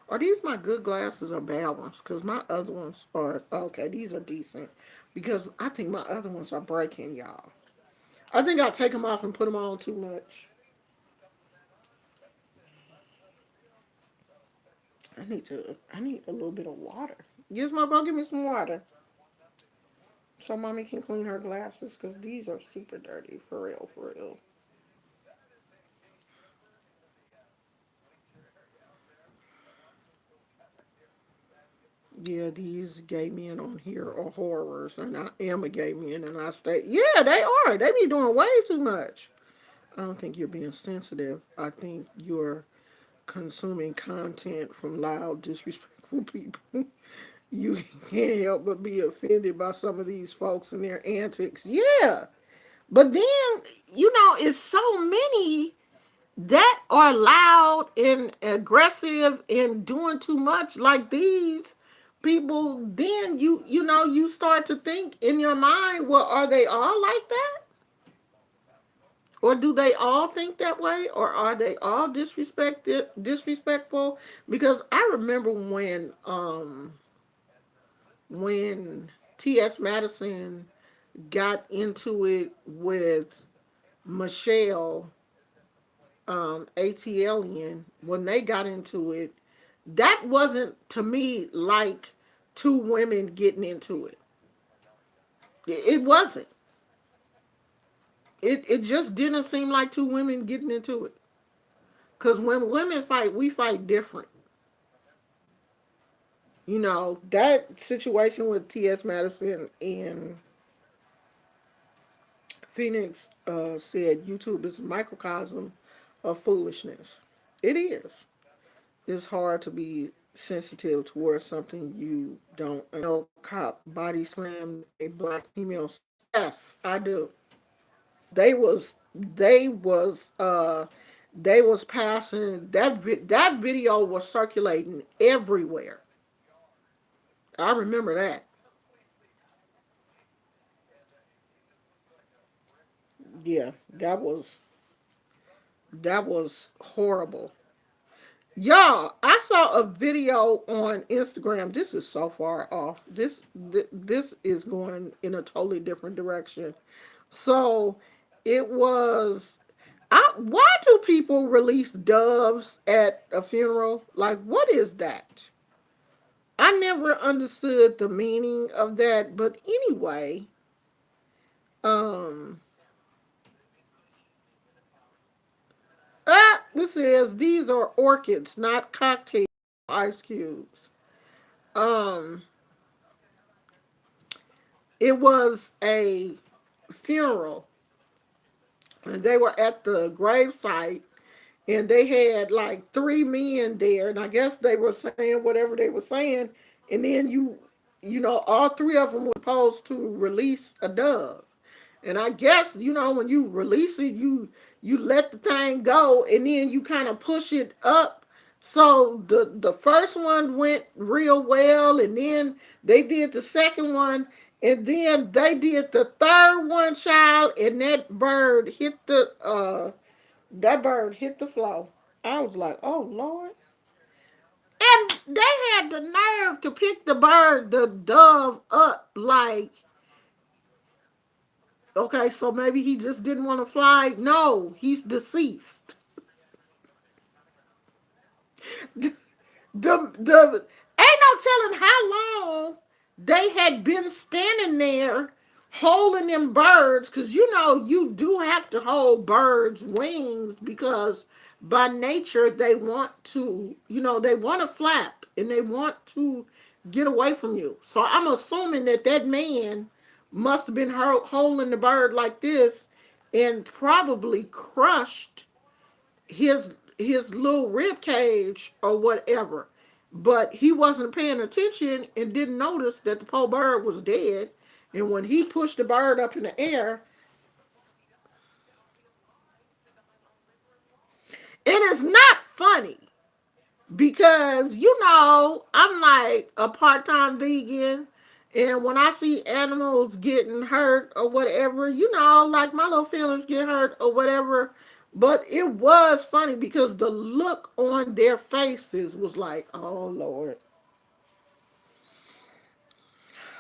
[SPEAKER 1] Are these my good glasses or bad ones? Because my other ones are, okay, these are decent. Because I think my other ones are breaking, y'all. I think I'll take them off and put them on too much. I need a little bit of water. Gizmo, go give me some water. So mommy can clean her glasses, because these are super dirty, for real, for real. Yeah, these gay men on here are horrors, and I am a gay man, and I stay. Yeah, they are. They be doing way too much. I don't think you're being sensitive. I think you're consuming content from loud, disrespectful people. You can't help but be offended by some of these folks and their antics. Yeah, but then, you know, it's so many that are loud and aggressive and doing too much like these people. Then you know, you start to think in your mind, well, are they all like that, or do they all think that way, or are they all disrespectful? Because I remember when T.S. Madison got into it with Michelle, ATLian, when they got into it, that wasn't, to me, like two women getting into it. It wasn't. It just didn't seem like two women getting into it. Cause when women fight, we fight different. You know, that situation with T.S. Madison and Phoenix said YouTube is a microcosm of foolishness. It is. It's hard to be sensitive towards something you don't know. Cop body slammed a black female. Yes, I do. They was passing that video was circulating everywhere. I remember that. Yeah, that was horrible. Y'all, I saw a video on Instagram. This is so far off. This is going in a totally different direction. So it was. Why do people release doves at a funeral? Like, what is that? I never understood the meaning of that. But anyway, um, this says these are orchids, not cocktail ice cubes. Um, it was a funeral, and they were at the gravesite, and they had like three men there, and I guess they were saying whatever they were saying, and then all three of them were supposed to release a dove, and I guess when you release it, you let the thing go, and then you kind of push it up. So the first one went real well, and then they did the second one, and then they did the third one, child, and that bird hit the floor. I was like, oh Lord. And they had the nerve to pick the dove up like, okay, so maybe he just didn't want to fly. No, he's deceased. The ain't no telling how long they had been standing there holding them birds, because you do have to hold birds wings, because by nature they want to they want to flap, and they want to get away from you. So I'm assuming that man must have been holding the bird like this, and probably crushed his little rib cage or whatever. But he wasn't paying attention and didn't notice that the poor bird was dead. And when he pushed the bird up in the air, and it's not funny, because I'm like a part-time vegan, and when I see animals getting hurt or whatever, like my little feelings get hurt or whatever. But it was funny because the look on their faces was like, oh Lord,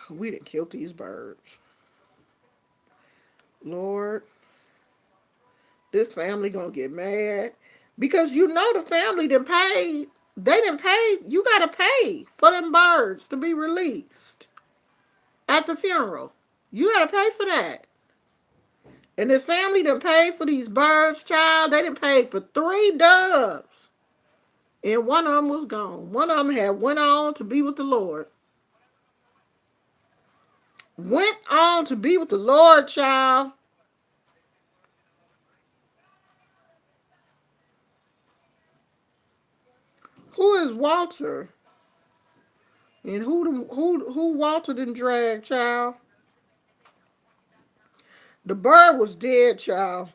[SPEAKER 1] we didn't kill these birds. Lord, this family gonna get mad, because the family didn't pay. They didn't pay. You gotta pay for them birds to be released at the funeral. You gotta pay for that. And the family didn't pay for these birds, child. They didn't pay for three doves. And one of them was gone. One of them had went on to be with the Lord. Went on to be with the Lord, child. Who is Walter? And who Walter didn't drag, child? The bird was dead, child.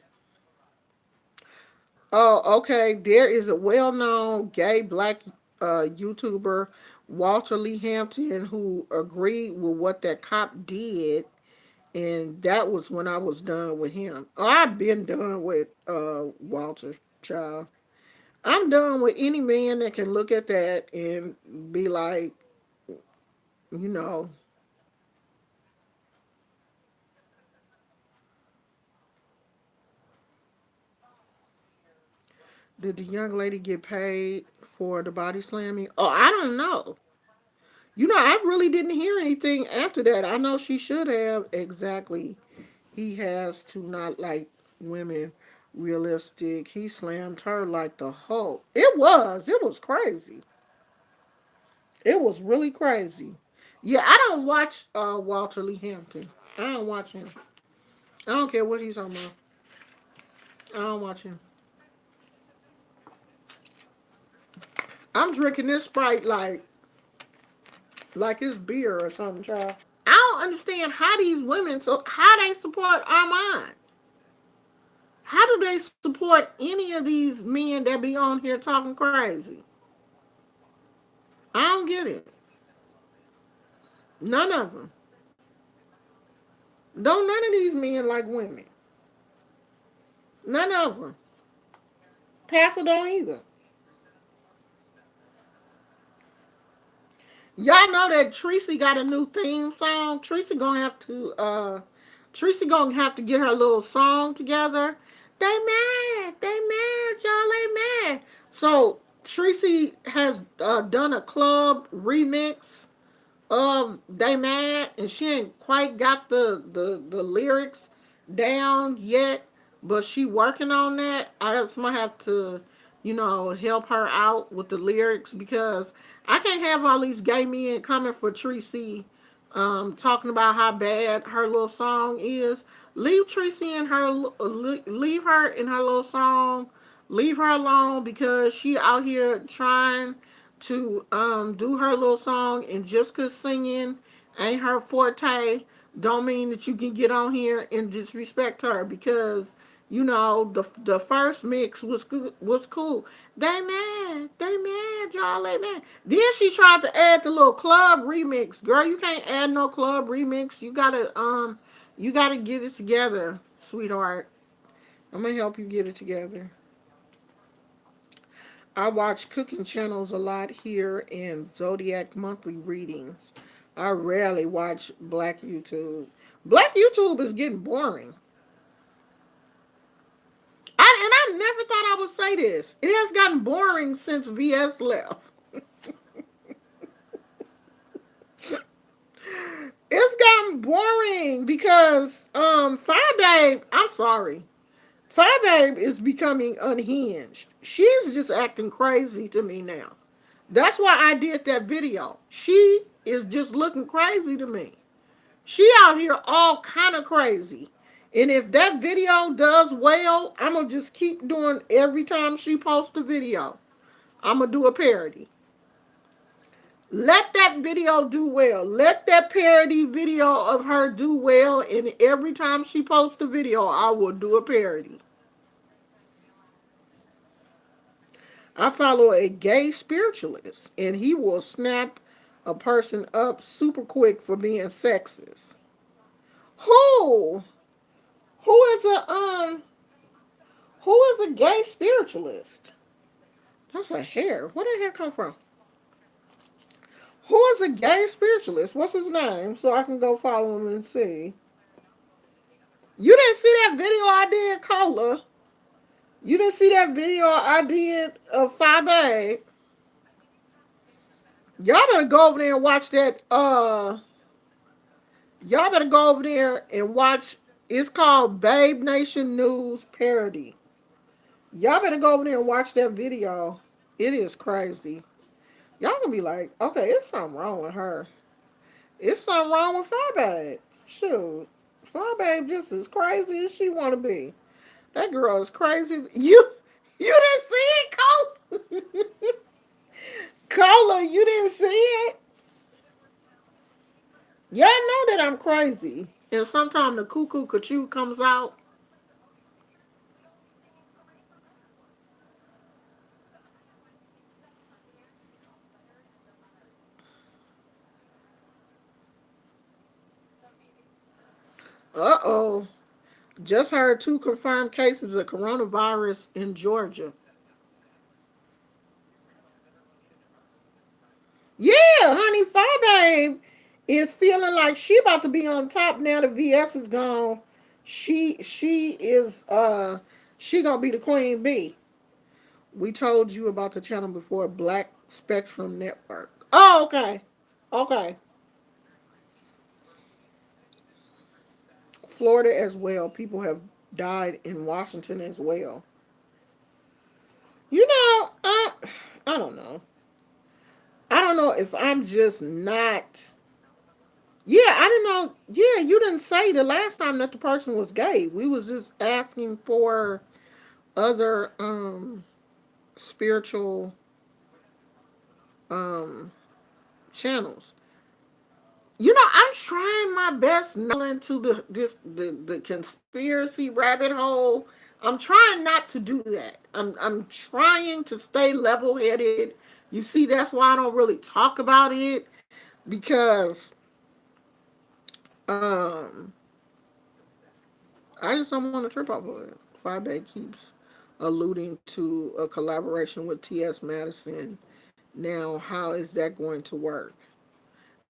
[SPEAKER 1] Oh, okay. There is a well-known gay black YouTuber, Walter Lee Hampton, who agreed with what that cop did, and that was when I was done with him. Oh, I've been done with Walter, child. I'm done with any man that can look at that and be like, you know, did the young lady get paid for the body slamming? Oh, I don't know. I really didn't hear anything after that. I know she should have. Exactly. He has to not like women realistic. He slammed her like the Hulk. It was. It was crazy. It was really crazy. Yeah, I don't watch Walter Lee Hampton. I don't watch him. I don't care what he's talking about. I don't watch him. I'm drinking this Sprite like it's beer or something, child. I don't understand how these women so how they support Armand. How do they support any of these men that be on here talking crazy? I don't get it. None of them. Don't none of these men like women. None of them. Pastor don't either. Y'all know that Tracy got a new theme song. Tracy gonna have to get her little song together. They mad, y'all they mad. So Tracy has done a club remix of They Mad, and she ain't quite got the lyrics down yet, but she working on that. I just might have to, help her out with the lyrics because I can't have all these gay men coming for Tracy, talking about how bad her little song is. Leave Tracy in her, leave her in her little song. Leave her alone because she out here trying to do her little song, and just cause singing ain't her forte don't mean that you can get on here and disrespect her because the first mix was cool. They mad, y'all they mad. Then she tried to add the little club remix. Girl, you can't add no club remix. You gotta get it together, sweetheart. I'm gonna help you get it together. I watch cooking channels a lot here and Zodiac monthly readings. I rarely watch Black YouTube. Black YouTube is getting boring. I never thought I would say this. It has gotten boring since VS left. It's gotten boring because Fire Babe, I'm sorry. Fire Babe is becoming unhinged. She's just acting crazy to me now. That's why I did that video. She is just looking crazy to me. She out here all kind of crazy. And if that video does well, I'm going to just keep doing every time she posts a video. I'm going to do a parody. Let that video do well. Let that parody video of her do well. And every time she posts a video, I will do a parody. I follow a gay spiritualist, and he will snap a person up super quick for being sexist. Who? Who is a gay spiritualist? That's a hair. Where did hair come from? Who is a gay spiritualist? What's his name? So I can go follow him and see. You didn't see that video I did, Cola. You didn't see that video I did of Fabe. Y'all better go over there and watch that. Y'all better go over there and watch. It's called Babe Nation News Parody. Y'all better go over there and watch that video. It is crazy. Y'all gonna be like, okay, it's something wrong with her. It's something wrong with Fababe. Shoot. Fababe just as crazy as she wanna be. That girl is crazy. You didn't see it, Cola? Cola, you didn't see it? Y'all know that I'm crazy. And sometimes the cuckoo cachoo comes out. Uh-oh. Just heard 2 confirmed cases of coronavirus in Georgia. Yeah, honey, Fababe is feeling like she about to be on top now the VS is gone. She gonna be the queen bee. We told you about the channel before, Black Spectrum Network. Oh, okay. Okay. Florida as well. People have died in Washington as well. You know, I don't know. I don't know if I'm just not. Yeah, I didn't know. Yeah, you didn't say the last time that the person was gay. We was just asking for other spiritual um channels. You know, I'm trying my best not into the conspiracy rabbit hole. I'm trying not to do that. I'm trying to stay level headed. You see, that's why I don't really talk about it because um I just don't want to trip off of it. 5 Day keeps alluding to a collaboration with T.S. Madison. Now, how is that going to work?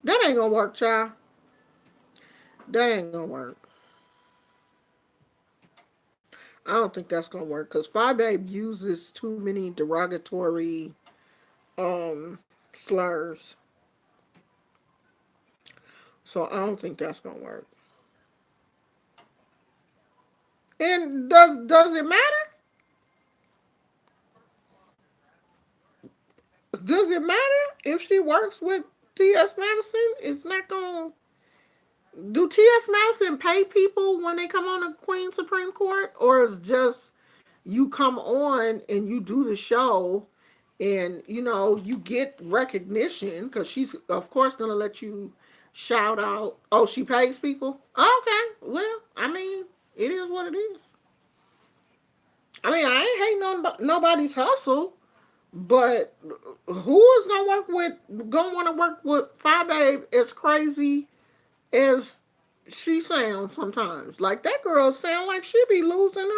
[SPEAKER 1] That ain't gonna work, child. That ain't gonna work. I don't think that's gonna work because 5 Day uses too many derogatory slurs. So I don't think that's gonna work. And does it matter? Does it matter if she works with T.S. Madison? It's not gonna. Do T.S. Madison pay people when they come on the Queen Supreme Court, or is just you come on and you do the show, and you get recognition because she's of course gonna let you shout out. Oh, she pays people. Okay, well, I mean, it is what it is. I mean, I ain't hating on nobody's hustle, but who is gonna want to work with 5 Babe as crazy as she sounds sometimes? Like that girl sound like she be losing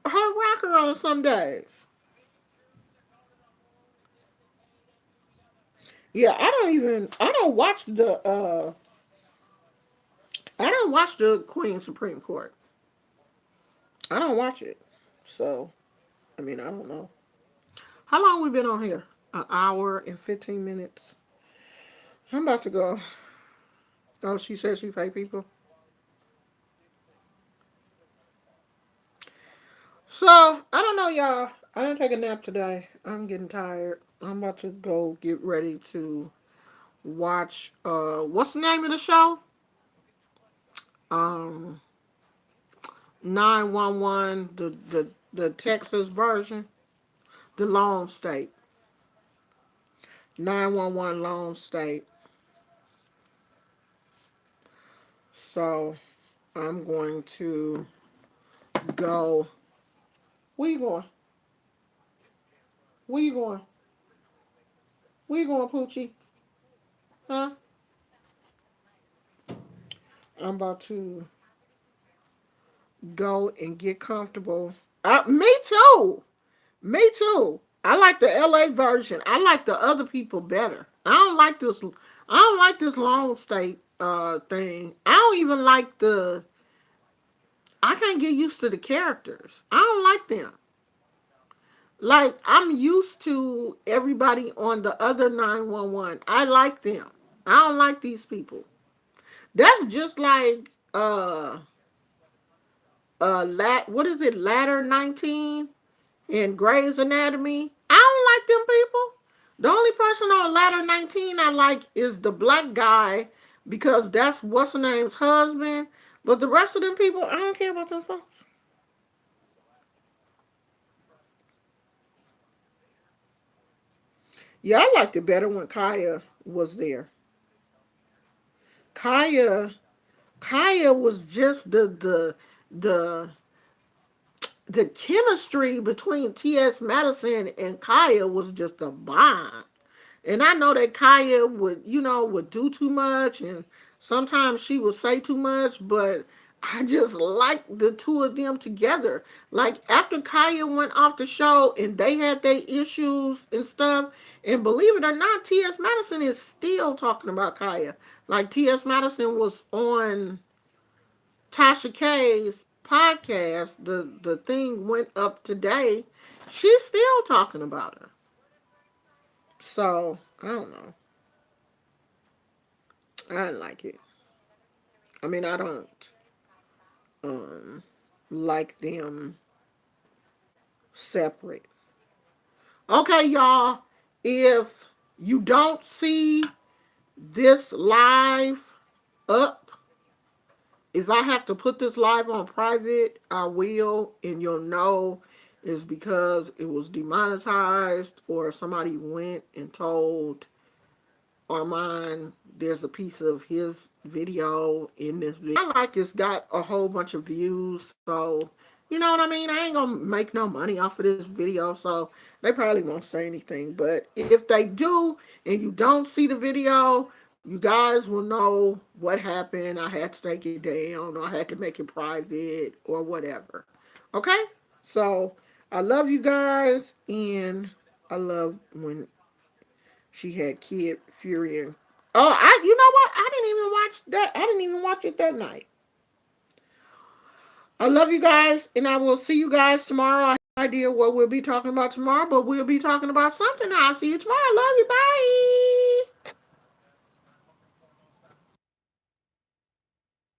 [SPEAKER 1] her rocker on some days. Yeah, I don't watch the Queen Supreme Court. I don't watch it. So, I mean, I don't know. How long we been on here? An hour and 15 minutes. I'm about to go. Oh, she said she pay people. So, I don't know, y'all. I didn't take a nap today. I'm getting tired. I'm about to go get ready to watch what's the name of the show? Um 911, the Texas version, the Lone State. 911 Lone State. So, I'm going to go. Where you going? Where you going? Where you going, Poochie? Huh? I'm about to go and get comfortable. Me too. Me too. I like the LA version. I like the other people better. I don't like this long state thing. I don't even like the I can't get used to the characters. I don't like them. Like I'm used to everybody on the other 911. I like them. I don't like these people. That's just like what is it, Ladder 19 in Grey's Anatomy. I don't like them people. The only person on Ladder 19 I like is the black guy because that's what's her name's husband. But the rest of them people, I don't care about them folks. Yeah, I liked it better when Kaya was there. Kaya Kaya was just the the chemistry between T.S. Madison and Kaya was just a bond. And I know that Kaya would do too much and sometimes she would say too much, but I just like the two of them together. Like after Kaya went off the show and they had their issues and stuff, and believe it or not, T.S. Madison is still talking about Kaya. Like T.S. Madison was on Tasha K's podcast. The thing went up today. She's still talking about her. So I don't know. I didn't like it. I mean, I don't like them separate. Okay, y'all. If you don't see this live up, if I have to put this live on private, I will, and you'll know it's because it was demonetized or somebody went and told Armand there's a piece of his video in this video. I like it's got a whole bunch of views, so you know what I mean? I ain't gonna make no money off of this video, so they probably won't say anything. But if they do and you don't see the video, you guys will know what happened. I had to take it down, or I had to make it private, or whatever. Okay? So I love you guys, and I love when she had Kid Fury and you know what? I didn't even watch that. I didn't even watch it that night. I love you guys, and I will see you guys tomorrow. I have no idea what we'll be talking about tomorrow, but we'll be talking about something. I'll see you tomorrow. I love you. Bye.